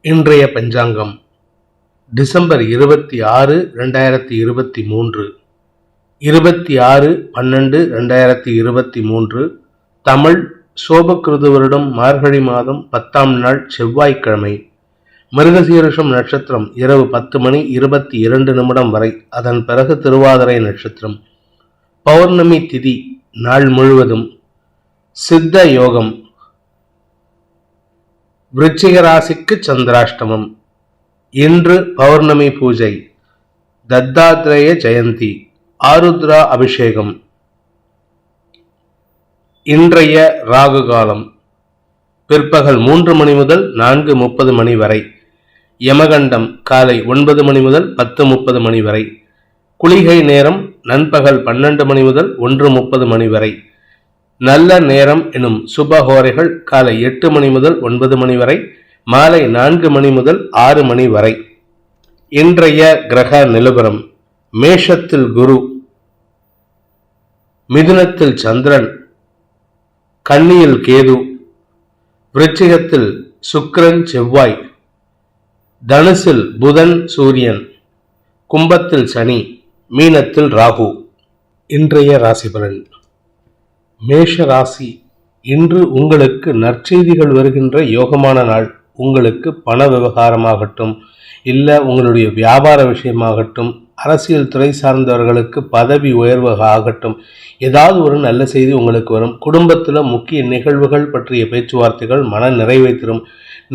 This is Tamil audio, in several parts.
இன்றைய பஞ்சாங்கம் டிசம்பர் 26, 2023, 26/12/2023, தமிழ் சோபகிருது வருடம் மார்கழி மாதம் 10ஆம் நாள் செவ்வாய்க்கிழமை. மிருகசீரிஷம் நட்சத்திரம் இரவு 10:22 வரை, அதன் பிறகு திருவாதிரை நட்சத்திரம். பௌர்ணமி திதி நாள் முழுவதும். சித்த யோகம். விருச்சிக ராசிக்கு சந்திராஷ்டமம். இன்று பௌர்ணமி பூஜை, தத்தாத்ரேய ஜெயந்தி, ஆருத்ரா அபிஷேகம். இன்றைய ராகு காலம் பிற்பகல் 3 மணி முதல் 4:30 மணி வரை. யமகண்டம் காலை 9 மணி முதல் 10:30 மணி வரை. குளிகை நேரம் நண்பகல் 12 மணி முதல் 1:30 மணி வரை. நல்ல நேரம் எனும் சுபஹோரைகள் காலை 8 மணி முதல் 9 மணி வரை, மாலை 4 மணி முதல் 6 மணி வரை. இன்றைய கிரக நிலவரம்: மேஷத்தில் குரு, மிதுனத்தில் சந்திரன், கன்னியில் கேது, விருச்சிகத்தில் சுக்கிரன் செவ்வாய், தனுசில் புதன் சூரியன், கும்பத்தில் சனி, மீனத்தில் ராகு. இன்றைய ராசி பலன். மேஷ ராசி, இன்று உங்களுக்கு நற்செய்திகள் வருகின்ற யோகமான நாள். உங்களுக்கு பண விவகாரமாகட்டும், இல்லை உங்களுடைய வியாபார விஷயமாகட்டும், அரசியல் துறை சார்ந்தவர்களுக்கு பதவி உயர்வு ஆகட்டும், ஏதாவது ஒரு நல்ல செய்தி உங்களுக்கு வரும். குடும்பத்தில் முக்கிய நிகழ்வுகள் பற்றிய பேச்சுவார்த்தைகள் மன நிறைவை தரும்.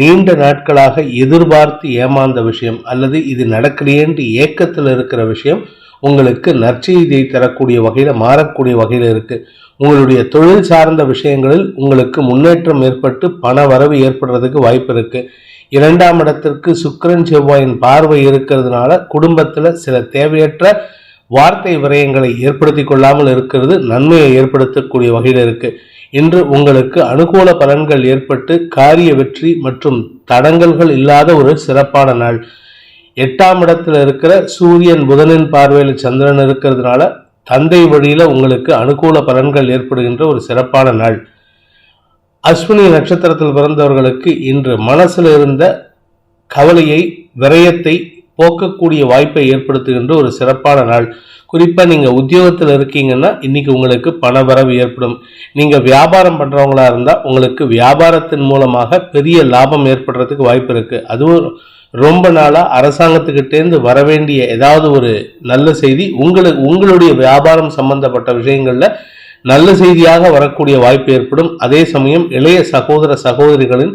நீண்ட நாட்களாக எதிர்பார்த்து ஏமாந்த விஷயம் அல்லது இது நடக்கலையேன்று ஏக்கத்தில் இருக்கிற விஷயம் உங்களுக்கு நற்செய்தியை தரக்கூடிய வகையில், மாறக்கூடிய வகையில் இருக்கு. உங்களுடைய தொழில் சார்ந்த விஷயங்களில் உங்களுக்கு முன்னேற்றம் ஏற்பட்டு பண வரவு ஏற்படுறதுக்கு வாய்ப்பு இருக்கு. 2ஆம் இடத்திற்கு சுக்கிரன் செவ்வாயின் பார்வை இருக்கிறதுனால குடும்பத்தில் சில தேவையற்ற வார்த்தை விரயங்களை ஏற்படுத்தி கொள்ளாமல் இருக்கிறது நன்மையை ஏற்படுத்தக்கூடிய வகையில் இருக்கு. இன்று உங்களுக்கு அனுகூல பலன்கள் ஏற்பட்டு காரிய வெற்றி மற்றும் தடங்கல்கள் இல்லாத ஒரு சிறப்பான நாள். 8ஆம் இடத்துல இருக்கிற சூரியன் புதனின் பார்வையில் சந்திரன் இருக்கிறதுனால தந்தை வழியில உங்களுக்கு அனுகூல பலன்கள் ஏற்படுகின்ற ஒரு சிறப்பான நாள். அஸ்வினி நட்சத்திரத்தில் பிறந்தவர்களுக்கு இன்று மனசில் இருந்த கவலையை, விரயத்தை போக்கக்கூடிய வாய்ப்பை ஏற்படுத்துகின்ற ஒரு சிறப்பான நாள். குறிப்பா நீங்க உத்தியோகத்தில் இருக்கீங்கன்னா இன்னைக்கு உங்களுக்கு பண வரவு ஏற்படும். நீங்க வியாபாரம் பண்றவங்களா இருந்தா உங்களுக்கு வியாபாரத்தின் மூலமாக பெரிய லாபம் ஏற்படுறதுக்கு வாய்ப்பு இருக்கு. அதுவும் ரொம்ப நாளா அரசாங்கத்துக்கிட்டேருந்து வரவேண்டிய ஏதாவது ஒரு நல்ல செய்தி உங்களுடைய வியாபாரம் சம்பந்தப்பட்ட விஷயங்கள்ல நல்ல செய்தியாக வரக்கூடிய வாய்ப்பு ஏற்படும். அதே சமயம் இளைய சகோதர சகோதரிகளின்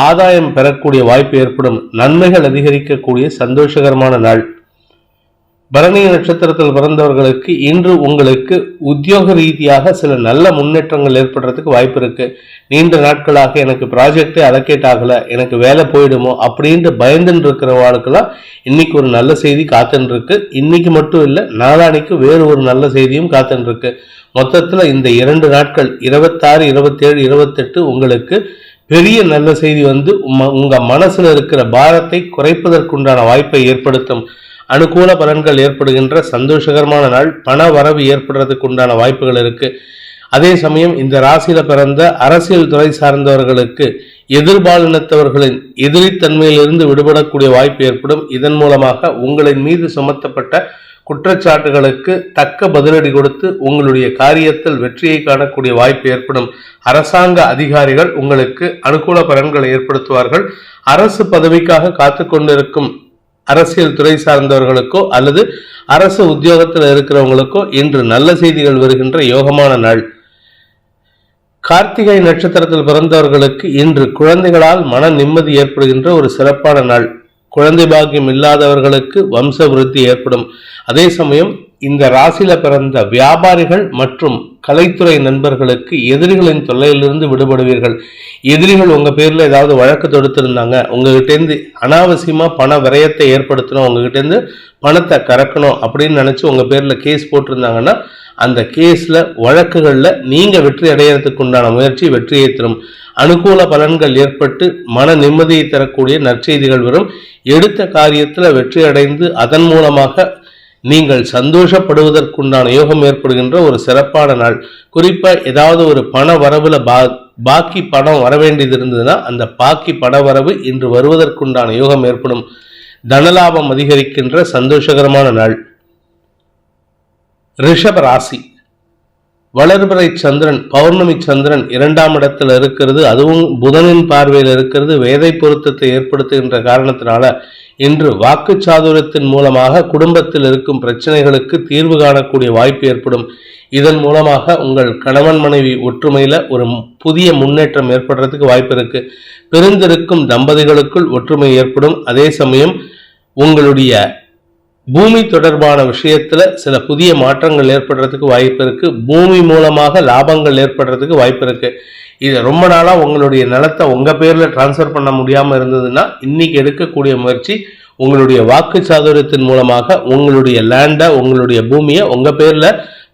ஆதாயம் பெறக்கூடிய வாய்ப்பு ஏற்படும். நன்மைகள் அதிகரிக்கக்கூடிய சந்தோஷகரமான நாள். பரணி நட்சத்திரத்தில் பிறந்தவர்களுக்கு இன்று உங்களுக்கு உத்தியோக ரீதியாக சில நல்ல முன்னேற்றங்கள் ஏற்படுறதுக்கு வாய்ப்பு இருக்கு. நீண்ட நாட்களாக எனக்கு ப்ராஜெக்டே அலோகேட் ஆகல, எனக்கு வேலை போயிடுமோ அப்படின்ட்டு பயந்துன்னு இருக்கிறவாளுக்கெல்லாம் இன்னைக்கு ஒரு நல்ல செய்தி காத்துன்னு இருக்கு. இன்னைக்கு மட்டும் இல்லை, நாளானைக்கு வேறு ஒரு நல்ல செய்தியும் காத்துன்னு இருக்கு. மொத்தத்தில் இந்த 2 நாட்கள் 26, 27, 28 உங்களுக்கு பெரிய நல்ல செய்தி வந்து உங்க மனசுல இருக்கிற பாரத்தை குறைப்பதற்குண்டான வாய்ப்பை ஏற்படுத்தும். அனுகூல பலன்கள் ஏற்படுகின்ற சந்தோஷகரமான நாள். பண வரவு ஏற்படுறதுக்கு உண்டான வாய்ப்புகள் இருக்கு. அதே சமயம் இந்த ராசியில பிறந்த அரசியல் துறை சார்ந்தவர்களுக்கு எதிர்பாலினத்தவர்களின் எதிரித்தன்மையிலிருந்து விடுபடக்கூடிய வாய்ப்பு ஏற்படும். இதன் மூலமாக உங்களின் மீது சுமத்தப்பட்ட குற்றச்சாட்டுகளுக்கு தக்க பதிலடி கொடுத்து உங்களுடைய காரியத்தில் வெற்றியை காணக்கூடிய வாய்ப்பு ஏற்படும். அரசாங்க அதிகாரிகள் உங்களுக்கு அனுகூல பலன்களை ஏற்படுத்துவார்கள். அரசு பதவிக்காக காத்து கொண்டிருக்கும் அரசியல் துறை சார்ந்தவர்களுக்கோ அல்லது அரசு உத்தியோகத்தில் இருக்கிறவங்களுக்கோ இன்று நல்ல செய்திகள் வருகின்ற யோகமான நாள். கார்த்திகை நட்சத்திரத்தில் பிறந்தவர்களுக்கு இன்று குழந்தைகளால் மன நிம்மதி ஏற்படுகின்ற ஒரு சிறப்பான நாள். குழந்தை பாக்கியம் இல்லாதவர்களுக்கு வம்ச விருத்தி ஏற்படும். அதே சமயம் இந்த ராசியில பிறந்த வியாபாரிகள் மற்றும் கலைத்துறை நண்பர்களுக்கு எதிரிகளின் தொல்லையிலிருந்து விடுபடுவீர்கள். எதிரிகள் உங்க பேர்ல ஏதாவது வழக்கு தொடுத்திருந்தாங்க, உங்ககிட்டேருந்து அனாவசியமா பண விரயத்தை ஏற்படுத்தணும், உங்ககிட்ட இருந்து பணத்தை கறக்கணும் அப்படின்னு நினைச்சு உங்க பேர்ல கேஸ் போட்டிருந்தாங்கன்னா அந்த கேஸ்ல வழக்குகள்ல நீங்க வெற்றி அடையறதுக்கு உண்டான முயற்சி வெற்றியை தரும். அனுகூல பலன்கள் ஏற்பட்டு மன நிம்மதியை தரக்கூடிய நற்செய்திகள் வரும். எடுத்த காரியத்துல வெற்றி அடைந்து அதன் மூலமாக நீங்கள் சந்தோஷப்படுவதற்குண்டான யோகம் ஏற்படுகின்ற ஒரு சிறப்பான நாள். குறிப்பா ஏதாவது ஒரு பண வரவுல பாக்கி பணம் வர வேண்டியது இருந்ததுன்னா அந்த பாக்கி பண வரவு இன்று வருவதற்குண்டான யோகம் ஏற்படும். தனலாபம் அதிகரிக்கின்ற சந்தோஷகரமான நாள். ரிஷப ராசி. வளர்பிறை சந்திரன், பௌர்ணமி சந்திரன் 2ஆம் இடத்துல இருக்கிறது, அதுவும் புதனின் பார்வையில் இருக்கிறது. வேதை பொருத்தத்தை ஏற்படுத்துகின்ற காரணத்தினால இன்று வாக்கு சாதுரியத்தின் மூலமாக குடும்பத்தில் இருக்கும் பிரச்சனைகளுக்கு தீர்வு காணக்கூடிய வாய்ப்பு ஏற்படும். இதன் மூலமாக உங்கள் கணவன் மனைவி ஒற்றுமையில ஒரு புதிய முன்னேற்றம் ஏற்படுறதுக்கு வாய்ப்பு இருக்கு. பிரிந்திருக்கும் தம்பதிகளுக்குள் ஒற்றுமை ஏற்படும். அதே சமயம் உங்களுடைய பூமி தொடர்பான விஷயத்துல சில புதிய மாற்றங்கள் ஏற்படுறதுக்கு வாய்ப்பு இருக்கு. பூமி மூலமாக லாபங்கள் ஏற்படுறதுக்கு வாய்ப்பு இருக்கு. இது ரொம்ப நாளா உங்களுடைய நிலத்தை உங்க பேர்ல டிரான்ஸ்ஃபர் பண்ண முடியாம இருந்ததுன்னா இன்னைக்கு எடுக்கக்கூடிய முயற்சி உங்களுடைய வாக்கு சாதுரியத்தின் மூலமாக உங்களுடைய லேண்டை, உங்களுடைய பூமியை உங்க பேர்ல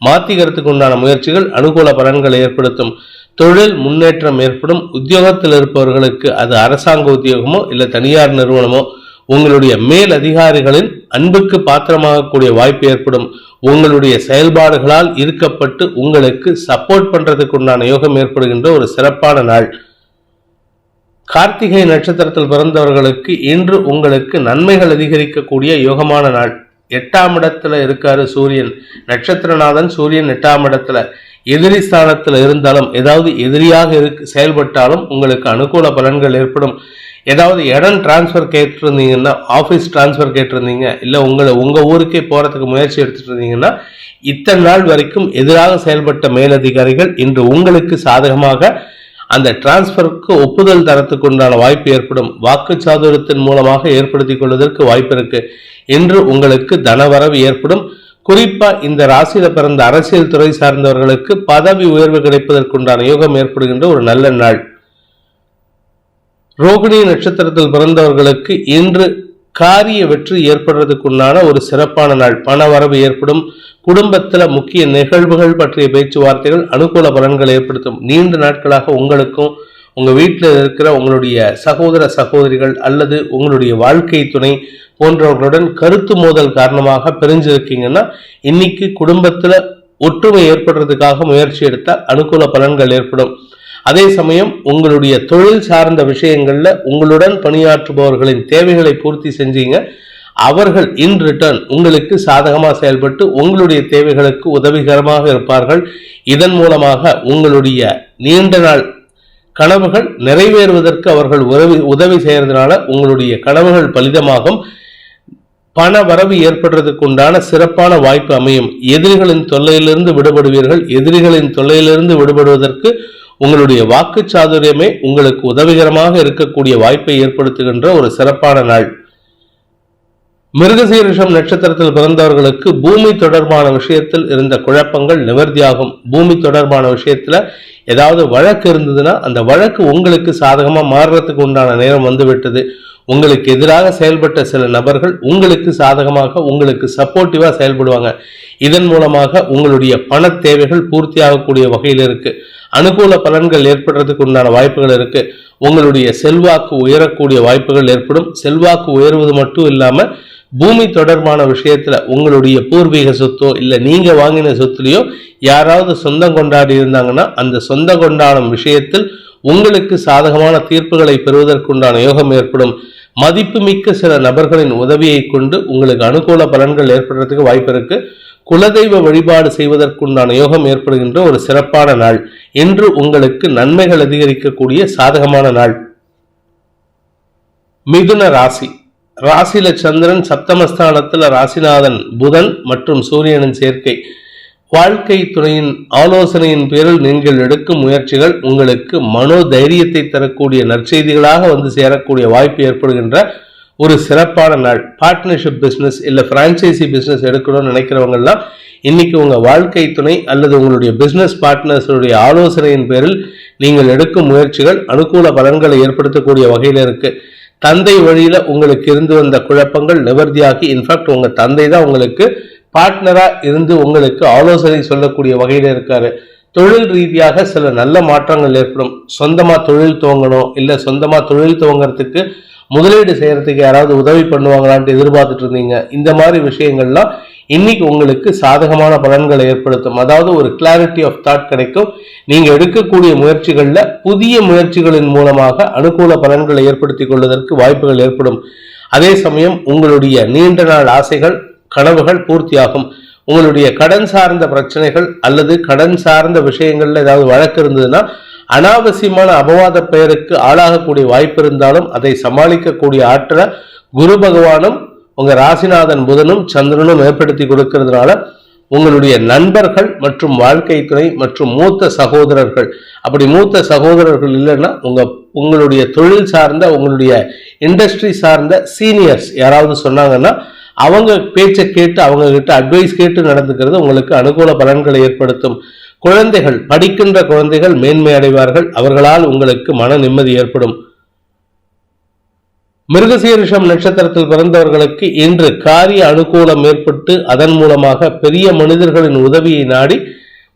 மாத்திக்கிறதுக்கு உண்டான முயற்சிகள் அனுகூல பலன்களை ஏற்படுத்தும். தொழில் முன்னேற்றம் ஏற்படும். உத்தியோகத்தில் இருப்பவர்களுக்கு அது அரசாங்க உத்தியோகமோ இல்லை தனியார் நிறுவனமோ உங்களுடைய மேல் அதிகாரிகளின் அன்புக்கு பாத்திரமாகக்கூடிய வாய்ப்பு ஏற்படும். உங்களுடைய செயல்பாடுகளால் ஈர்க்கப்பட்டு உங்களுக்கு சப்போர்ட் பண்றதுக்கு உண்டான யோகம் ஏற்படுகின்ற ஒரு சிறப்பான நாள். கார்த்திகை நட்சத்திரத்தில் பிறந்தவர்களுக்கு இன்று உங்களுக்கு நன்மைகள் அதிகரிக்கக்கூடிய யோகமான நாள். 8ஆம் இடத்துல இருக்காரு சூரியன். நட்சத்திரநாதன் சூரியன் 8ஆம் இடத்துல. எதிரி ஸ்தானத்துல இருந்தாலும், ஏதாவது எதிரியாக செயல்பட்டாலும் உங்களுக்கு அனுகூல பலன்கள் ஏற்படும். ஏதாவது இடம் டிரான்ஸ்ஃபர் கேட்டிருந்தீங்கன்னா, ஆஃபீஸ் டிரான்ஸ்ஃபர் கேட்டிருந்தீங்க, இல்லை உங்கள் ஊருக்கே போகிறதுக்கு முயற்சி எடுத்துட்டு இருந்தீங்கன்னா, இத்தனை நாள் வரைக்கும் எதிராக செயல்பட்ட மேலதிகாரிகள் இன்று உங்களுக்கு சாதகமாக அந்த டிரான்ஸ்ஃபருக்கு ஒப்புதல் தரத்துக்கு உண்டான வாய்ப்பு ஏற்படும். வாக்கு சாதுரியத்தின் மூலமாக ஏற்படுத்திக் கொள்வதற்கு வாய்ப்பு இருக்கு. இன்று உங்களுக்கு தனவரவு ஏற்படும். குறிப்பா இந்த ராசியில பிறந்த அரசியல் துறை சார்ந்தவர்களுக்கு பதவி உயர்வு கிடைப்பதற்குண்டான யோகம் ஏற்படுகின்ற ஒரு நல்ல நாள். ரோகிணி நட்சத்திரத்தில் பிறந்தவர்களுக்கு இன்று காரிய வெற்றி ஏற்படுறதுக்குண்டான ஒரு சிறப்பான நாள். பண வரவு ஏற்படும். குடும்பத்துல முக்கிய நிகழ்வுகள் பற்றிய பேச்சுவார்த்தைகள் அனுகூல பலன்களை ஏற்படுத்தும். நீண்ட நாட்களாக உங்களுக்கும் உங்க வீட்டில் இருக்கிற உங்களுடைய சகோதர சகோதரிகள் அல்லது உங்களுடைய வாழ்க்கை துணை போன்றவர்களுடன் கருத்து மோதல் காரணமாக பிரிஞ்சிருக்கீங்கன்னா இன்னைக்கு குடும்பத்துல ஒற்றுமை ஏற்படுறதுக்காக முயற்சி எடுத்தால் அனுகூல பலன்கள் ஏற்படும். அதே சமயம் உங்களுடைய தொழில் சார்ந்த விஷயங்கள்ல உங்களுடன் பணியாற்றுபவர்களின் தேவைகளை பூர்த்தி செஞ்சீங்க. அவர்கள் இன் ரிட்டர்ன் உங்களுக்கு சாதகமாக செயல்பட்டு உங்களுடைய தேவைகளுக்கு உதவிகரமாக இருப்பார்கள். இதன் மூலமாக உங்களுடைய நீண்ட நாள் கனவுகள் நிறைவேறுவதற்கு அவர்கள் உதவி செய்யறதுனால உங்களுடைய கனவுகள் பலிதமாகும். பண வரவு ஏற்படுறதுக்கு உண்டான சிறப்பான வாய்ப்பு அமையும். எதிரிகளின் தொல்லையிலிருந்து விடுபடுவீர்கள். எதிரிகளின் தொல்லையிலிருந்து விடுபடுவதற்கு உங்களுடைய வாக்கு சாதுரியமே உங்களுக்கு உதவிகரமாக இருக்கக்கூடிய வாய்ப்பை ஏற்படுத்துகின்ற ஒரு சிறப்பான நாள். மிருகசீரிஷம் நட்சத்திரத்தில் பிறந்தவர்களுக்கு பூமி தொடர்பான விஷயத்தில் இருந்த குழப்பங்கள் நிவர்த்தியாகும். பூமி தொடர்பான விஷயத்துல ஏதாவது வழக்கு இருந்ததுன்னா அந்த வழக்கு உங்களுக்கு சாதகமா மாறுறதுக்கு உண்டான நேரம் வந்துவிட்டது. உங்களுக்கு எதிராக செயல்பட்ட சில நபர்கள் உங்களுக்கு சாதகமாக உங்களுக்கு சப்போர்ட்டிவா செயல்படுவாங்க. இதன் மூலமாக உங்களுடைய பண தேவைகள் பூர்த்தியாகக்கூடிய வகையில் இருக்கு. அனுகூல பலன்கள் ஏற்படுறதுக்கு உண்டான வாய்ப்புகள் இருக்கு. உங்களுடைய செல்வாக்கு உயரக்கூடிய வாய்ப்புகள் ஏற்படும். செல்வாக்கு உயர்வது மட்டும் இல்லாம பூமி தொடர்பான விஷயத்துல உங்களுடைய பூர்வீக சொத்தோ இல்ல நீங்க வாங்கின சொத்துலயோ யாராவது சொந்தம் கொண்டாடி இருந்தாங்கன்னா அந்த சொந்த கொண்டாடும் விஷயத்தில் உங்களுக்கு சாதகமான தீர்ப்புகளை பெறுவதற்குண்டான யோகம் ஏற்படும். மதிப்புமிக்க சில நபர்களின் உதவியை கொண்டு உங்களுக்கு அனுகூல பலன்கள் ஏற்படுறதுக்கு வாய்ப்பு இருக்கு. குலதெய்வ வழிபாடு செய்வதற்குண்டான யோகம் ஏற்படுகின்ற ஒரு சிறப்பான நாள். இன்று உங்களுக்கு நன்மைகள் அதிகரிக்கக்கூடிய சாதகமான நாள். மிதுன ராசி. ராசியில சந்திரன், சப்தமஸ்தானத்துல ராசிநாதன் புதன் மற்றும் சூரியனின் சேர்க்கை. வாழ்க்கை துணையின் ஆலோசனையின் பேரில் நீங்கள் எடுக்கும் முயற்சிகள் உங்களுக்கு மனோ தைரியத்தை தரக்கூடிய நற்செய்திகளாக வந்து சேரக்கூடிய வாய்ப்பு ஏற்படுகின்ற ஒரு சிறப்பான நாள். பார்ட்னர்ஷிப் பிசினஸ் இல்ல பிரான்சைசி பிசினஸ் எடுக்கணும்னு நினைக்கிறவங்கலாம் இன்னைக்கு உங்க வாழ்க்கை துணை அல்லது உங்களுடைய பிசினஸ் பார்ட்னர்ஸுடைய ஆலோசனையின் பேரில் நீங்கள் எடுக்கும் முயற்சிகள் அனுகூல பலன்களை ஏற்படுத்தக்கூடிய வகையில இருக்கு. தந்தை வழியில உங்களுக்கு இருந்து வந்த குழப்பங்கள் நிவர்த்தியாகி, இன்ஃபேக்ட் உங்க தந்தை தான் உங்களுக்கு பார்ட்னரா இருந்து உங்களுக்கு ஆலோசனை சொல்லக்கூடிய வகையில இருக்காரு. தொழில் ரீதியாக சில நல்ல மாற்றங்கள் ஏற்படும். சொந்தமா தொழில் துவங்கணும் இல்ல சொந்தமா தொழில் துவங்கறதுக்கு முதலீடு செய்யறதுக்கு யாராவது உதவி பண்ணுவாங்களான்ட்டு எதிர்பார்த்துட்டு இருந்தீங்க. இந்த மாதிரி விஷயங்கள்லாம் இன்னைக்கு உங்களுக்கு சாதகமான பலன்களை ஏற்படுத்தும். அதாவது ஒரு கிளாரிட்டி ஆஃப் தாட் கிடைக்கும். நீங்க எடுக்கக்கூடிய முயற்சிகள்ல புதிய முயற்சிகளின் மூலமாக அனுகூல பலன்களை ஏற்படுத்திக் கொள்வதற்கு வாய்ப்புகள் ஏற்படும். அதே சமயம் உங்களுடைய நீண்ட நாள் ஆசைகள் கனவுகள் பூர்த்தியாகும். உங்களுடைய கடன் சார்ந்த பிரச்சனைகள் அல்லது கடன் சார்ந்த விஷயங்கள்ல ஏதாவது வழக்கு இருந்ததுன்னா அனாவசியமான அபவாத பெயருக்கு ஆளாகக்கூடிய வாய்ப்பு இருந்தாலும் அதை சமாளிக்கக்கூடிய ஆற்றலை குரு பகவானும் உங்க ராசிநாதன் புதனும் சந்திரனும் ஏற்படுத்தி கொடுக்கிறதுனால உங்களுடைய நண்பர்கள் மற்றும் வாழ்க்கை துணை மற்றும் மூத்த சகோதரர்கள், அப்படி மூத்த சகோதரர்கள் இல்லைன்னா உங்களுடைய தொழில் சார்ந்த உங்களுடைய இண்டஸ்ட்ரி சார்ந்த சீனியர்ஸ் யாராவது சொன்னாங்கன்னா அவங்க பேச்சை கேட்டு அவங்க கிட்ட அட்வைஸ் கேட்டு நடந்துக்கிறது உங்களுக்கு அனுகூல பலன்களை ஏற்படுத்தும். குழந்தைகள், படிக்கின்ற குழந்தைகள் மேன்மை அடைவார்கள். அவர்களால் உங்களுக்கு மன நிம்மதி ஏற்படும். மிருகசீரிஷம் நட்சத்திரத்தில் பிறந்தவர்களுக்கு இன்று காரிய அனுகூலம் ஏற்பட்டு அதன் மூலமாக பெரிய மனிதர்களின் உதவியை நாடி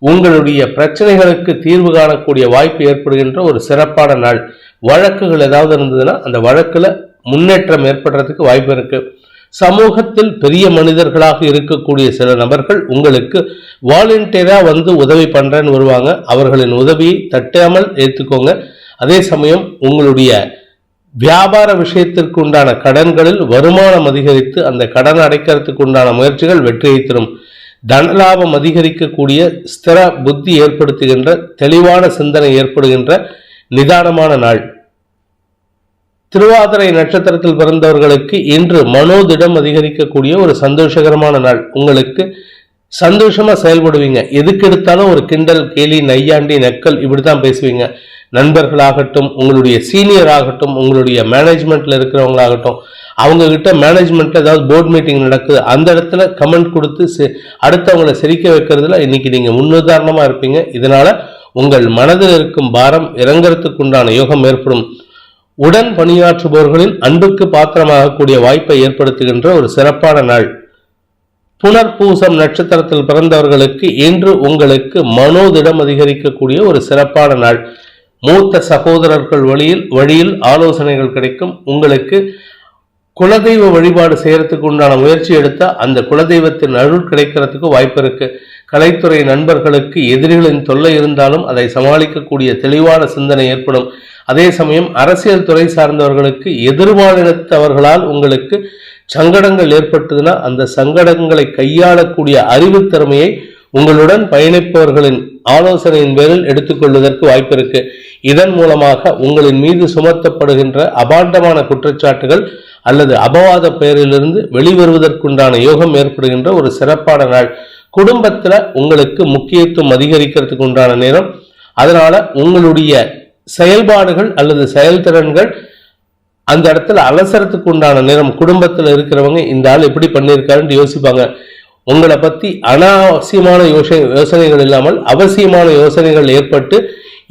உங்களுடைய பிரச்சனைகளுக்கு தீர்வு காணக்கூடிய வாய்ப்பு ஏற்படுகின்ற ஒரு சிறப்பான நாள். வழக்குகள் ஏதாவது இருந்ததுன்னா அந்த வழக்குல முன்னேற்றம் ஏற்படுறதுக்கு வாய்ப்பு இருக்கு. சமூகத்தில் பெரிய மனிதர்களாக இருக்கக்கூடிய சில நபர்கள் உங்களுக்கு வாலண்டியரா வந்து உதவி பண்றேன்னு வருவாங்க. அவர்களின் உதவியை தட்டாமல் ஏற்றுக்கோங்க. அதே சமயம் உங்களுடைய வியாபார விஷயத்திற்கு உண்டான கடன்களில் வருமானம் அதிகரித்து அந்த கடன் அடைக்கிறதுக்கு உண்டான முயற்சிகள் வெற்றியை தரும். தனலாபம் அதிகரிக்கக்கூடிய ஸ்திர புத்தி ஏற்படுத்துகின்ற தெளிவான சிந்தனை ஏற்படுகின்ற நிதானமான நாள். திருவாதிரை நட்சத்திரத்தில் பிறந்தவர்களுக்கு இன்று மனோதிடம் அதிகரிக்கக்கூடிய ஒரு சந்தோஷகரமான நாள். உங்களுக்கு சந்தோஷமா செயல்படுவீங்க. எதுக்கு எடுத்தாலும் ஒரு கிண்டல் கேலி நையாண்டி நக்கல் இப்படித்தான் பேசுவீங்க. நண்பர்களாகட்டும், உங்களுடைய சீனியர் ஆகட்டும், உங்களுடைய மேனேஜ்மெண்ட்ல இருக்கிறவங்களாகட்டும், அவங்க கிட்ட மேனேஜ்மெண்ட்ல ஏதாவது போர்ட் மீட்டிங் நடக்குது, அந்த இடத்துல கமெண்ட் கொடுத்து அடுத்தவங்களை சிரிக்க வைக்கிறதுல இன்னைக்கு நீங்க முன்னுதாரணமா இருப்பீங்க. இதனால உங்கள் மனதில் இருக்கும் பாரம் இறங்கறதுக்கு உண்டான யோகம் ஏற்படும். உடன் பணியாற்றுபவர்களின் அன்புக்கு பாத்திரமாகக்கூடிய வாய்ப்பை ஏற்படுத்துகின்ற ஒரு சிறப்பான நாள். புனர்பூசம் நட்சத்திரத்தில் பிறந்தவர்களுக்கு இன்று உங்களுக்கு மனோதிடம் அதிகரிக்கக்கூடிய ஒரு சிறப்பான நாள். மூத்த சகோதரர்கள் வழியில் ஆலோசனைகள் கிடைக்கும். உங்களுக்கு குலதெய்வ வழிபாடு செய்யறதுக்கு உண்டான முயற்சி எடுத்தா அந்த குலதெய்வத்தின் அருள் கிடைக்கிறதுக்கு வாய்ப்பு இருக்கு. கலைத்துறை நண்பர்களுக்கு எதிரிகளின் தொல்லை இருந்தாலும் அதை சமாளிக்கக்கூடிய தெளிவான சிந்தனை ஏற்படும். அதே சமயம் அரசியல் துறை சார்ந்தவர்களுக்கு எதிர்மாநிலத்தவர்களால் உங்களுக்கு சங்கடங்கள் ஏற்பட்டதுன்னா அந்த சங்கடங்களை கையாளக்கூடிய அறிவு திறமையை உங்களுடன் பயணிப்பவர்களின் ஆலோசனையின் பேரில் எடுத்துக்கொள்வதற்கு வாய்ப்பு இருக்கு. இதன் மூலமாக உங்களின் மீது சுமத்தப்படுகின்ற அபாண்டமான குற்றச்சாட்டுகள் அல்லது அபவாத பெயரிலிருந்து வெளிவருவதற்குண்டான யோகம் ஏற்படுகின்ற ஒரு சிறப்பான நாள். குடும்பத்துல உங்களுக்கு முக்கியத்துவம் அதிகரிக்கிறதுக்கு உண்டான நேரம். அதனால உங்களுடைய செயல்பாடுகள் அல்லது செயல்திறன்கள் அந்த இடத்துல அலசறதுக்கு உண்டான நேரம். குடும்பத்தில் இருக்கிறவங்க இந்த ஆள் எப்படி பண்ணியிருக்காருன்னு யோசிப்பாங்க. உங்களை பத்தி அனாவசியமான யோசனைகள் இல்லாமல் அவசியமான யோசனைகள் ஏற்பட்டு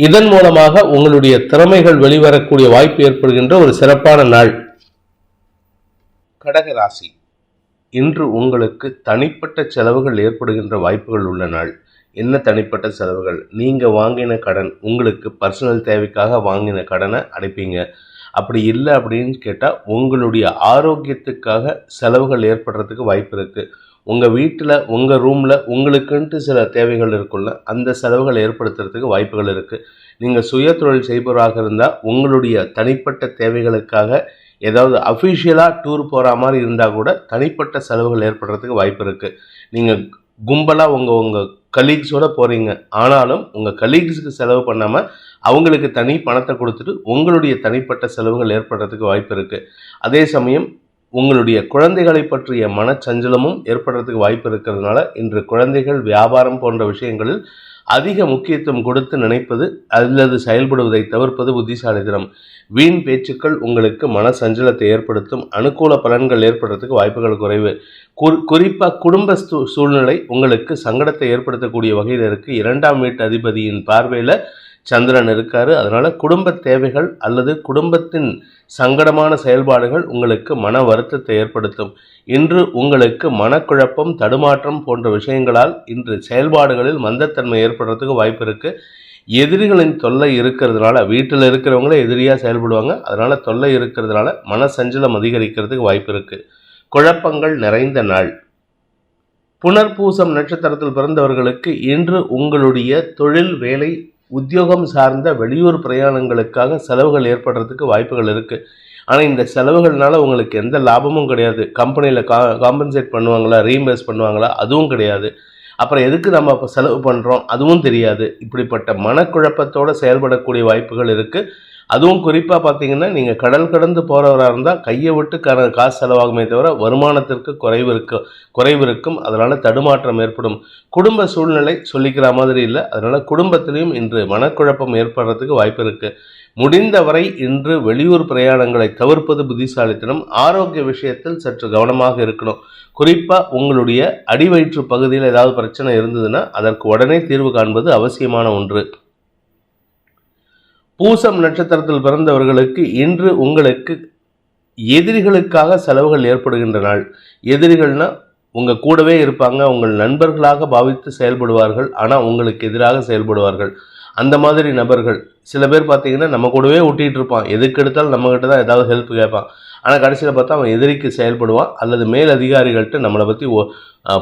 இதன் மூலமாக உங்களுடைய திறமைகள் வெளிவரக்கூடிய வாய்ப்பு ஏற்படுகின்ற ஒரு சிறப்பான நாள். கடகராசி, இன்று உங்களுக்கு தனிப்பட்ட செலவுகள் ஏற்படுகின்ற வாய்ப்புகள் உள்ள நாள். என்ன தனிப்பட்ட செலவுகள்? நீங்க வாங்கின கடன், உங்களுக்கு பர்சனல் தேவைக்காக வாங்கின கடனை அடைப்பீங்க. அப்படி இல்லை அப்படின்னு கேட்டால் உங்களுடைய ஆரோக்கியத்துக்காக செலவுகள் ஏற்படுறதுக்கு வாய்ப்பு இருக்குது. உங்கள் வீட்டில் உங்கள் ரூமில் உங்களுக்குன்ட்டு சில தேவைகள் இருக்குல்ல, அந்த செலவுகள் ஏற்படுத்துறதுக்கு வாய்ப்புகள் இருக்குது. நீங்கள் சுய தொழில் செய்பவராக இருந்தால் உங்களுடைய தனிப்பட்ட தேவைகளுக்காக ஏதாவது அஃபிஷியலாக டூர் போகிற மாதிரி இருந்தால் கூட தனிப்பட்ட செலவுகள் ஏற்படுறதுக்கு வாய்ப்பு இருக்குது. நீங்கள் கும்பலாக உங்கள் கலீக்ஸோடு போகிறீங்க, ஆனாலும் உங்கள் கலீக்ஸுக்கு செலவு பண்ணாமல் அவங்களுக்கு தனி பணத்தை கொடுத்துட்டு உங்களுடைய தனிப்பட்ட செலவுகள் ஏற்படுறதுக்கு வாய்ப்பு இருக்குது. அதே சமயம் உங்களுடைய குழந்தைகளை பற்றிய மனச்சஞ்சலமும் ஏற்படுறதுக்கு வாய்ப்பு இருக்கிறதுனால இன்று குழந்தைகள் வியாபாரம் போன்ற விஷயங்களில் அதிக முக்கியத்துவம் கொடுத்து நினைப்பது அல்லது செயல்படுவதை தவிர்ப்பது புத்திசாலித்தனம். வீண் பேச்சுக்கள் உங்களுக்கு மன சஞ்சலத்தை ஏற்படுத்தும். அனுகூல பலன்கள் ஏற்படுறதுக்கு வாய்ப்புகள் குறைவு. குறிப்பாக குடும்ப சூழ்நிலை உங்களுக்கு சங்கடத்தை ஏற்படுத்தக்கூடிய வகையில் இருக்குது. 2ஆம் வீட்டு அதிபதியின் பார்வையில் சந்திரன் இருக்காரு. அதனால குடும்ப தேவைகள் அல்லது குடும்பத்தின் சங்கடமான செயல்பாடுகள் உங்களுக்கு மன வருத்தத்தை ஏற்படுத்தும். இன்று உங்களுக்கு மனக்குழப்பம், தடுமாற்றம் போன்ற விஷயங்களால் இன்று செயல்பாடுகளில் மந்தத்தன்மை ஏற்படுறதுக்கு வாய்ப்பு இருக்கு. எதிரிகளின் தொல்லை இருக்கிறதுனால வீட்டில் இருக்கிறவங்களே எதிரியா செயல்படுவாங்க. அதனால தொல்லை இருக்கிறதுனால மன சஞ்சலம் அதிகரிக்கிறதுக்கு வாய்ப்பு இருக்கு. குழப்பங்கள் நிறைந்த நாள். புனர்பூசம் நட்சத்திரத்தில் பிறந்தவர்களுக்கு இன்று உங்களுடைய தொழில், வேலை, உத்தியோகம் சார்ந்த வெளியூர் பிரயாணங்களுக்காக செலவுகள் ஏற்படுறதுக்கு வாய்ப்புகள் இருக்குது. ஆனால் இந்த செலவுகள்னால உங்களுக்கு எந்த லாபமும் கிடையாது. கம்பெனியில் காம்பன்சேட் பண்ணுவாங்களா, ரீஇம்பர்ஸ் பண்ணுவாங்களா, அதுவும் கிடையாது. அப்புறம் எதுக்கு நம்ம இப்போ செலவு பண்ணுறோம் அதுவும் தெரியாது. இப்படிப்பட்ட மனக்குழப்பத்தோடு செயல்படக்கூடிய வாய்ப்புகள் இருக்குது. அதுவும் குறிப்பாக பார்த்தீங்கன்னா, நீங்கள் கடல் கடந்து போகிறவராக இருந்தால் கையை விட்டு காசு செலவாகுமே தவிர வருமானத்திற்கு குறைவு இருக்கும். அதனால் தடுமாற்றம் ஏற்படும். குடும்ப சூழ்நிலை சொல்லிக்கிற மாதிரி இல்லை. அதனால் குடும்பத்திலையும் இன்று மனக்குழப்பம் ஏற்படுறதுக்கு வாய்ப்பு இருக்குது. முடிந்தவரை இன்று வெளியூர் பிரயாணங்களை தவிர்ப்பது புத்திசாலித்தனம். ஆரோக்கிய விஷயத்தில் சற்று கவனமாக இருக்கணும். குறிப்பாக உங்களுடைய அடிவயிற்று பகுதியில் ஏதாவது பிரச்சனை இருந்ததுன்னா அதற்கு உடனே தீர்வு காண்பது அவசியமான ஒன்று. பூசம் நட்சத்திரத்தில் பிறந்தவர்களுக்கு இன்று உங்களுக்கு எதிரிகளுக்காக செலவுகள் ஏற்படுகின்ற நாள். எதிரிகள்னா உங்கள் கூடவே இருப்பாங்க, உங்கள் நண்பர்களாக பாவித்து செயல்படுவார்கள், ஆனால் உங்களுக்கு எதிராக செயல்படுவார்கள். அந்த மாதிரி நபர்கள் சில பேர் பார்த்தீங்கன்னா நம்ம கூடவே ஒட்டிகிட்டு இருப்பான், எதுக்கு எடுத்தாலும் நம்மகிட்ட தான் ஏதாவது ஹெல்ப் கேட்பான். ஆனால் கடைசியில் பார்த்தா அவன் எதிரிக்கு செயல்படுவான், அல்லது மேல் அதிகாரிகள்கிட்ட நம்மளை பற்றி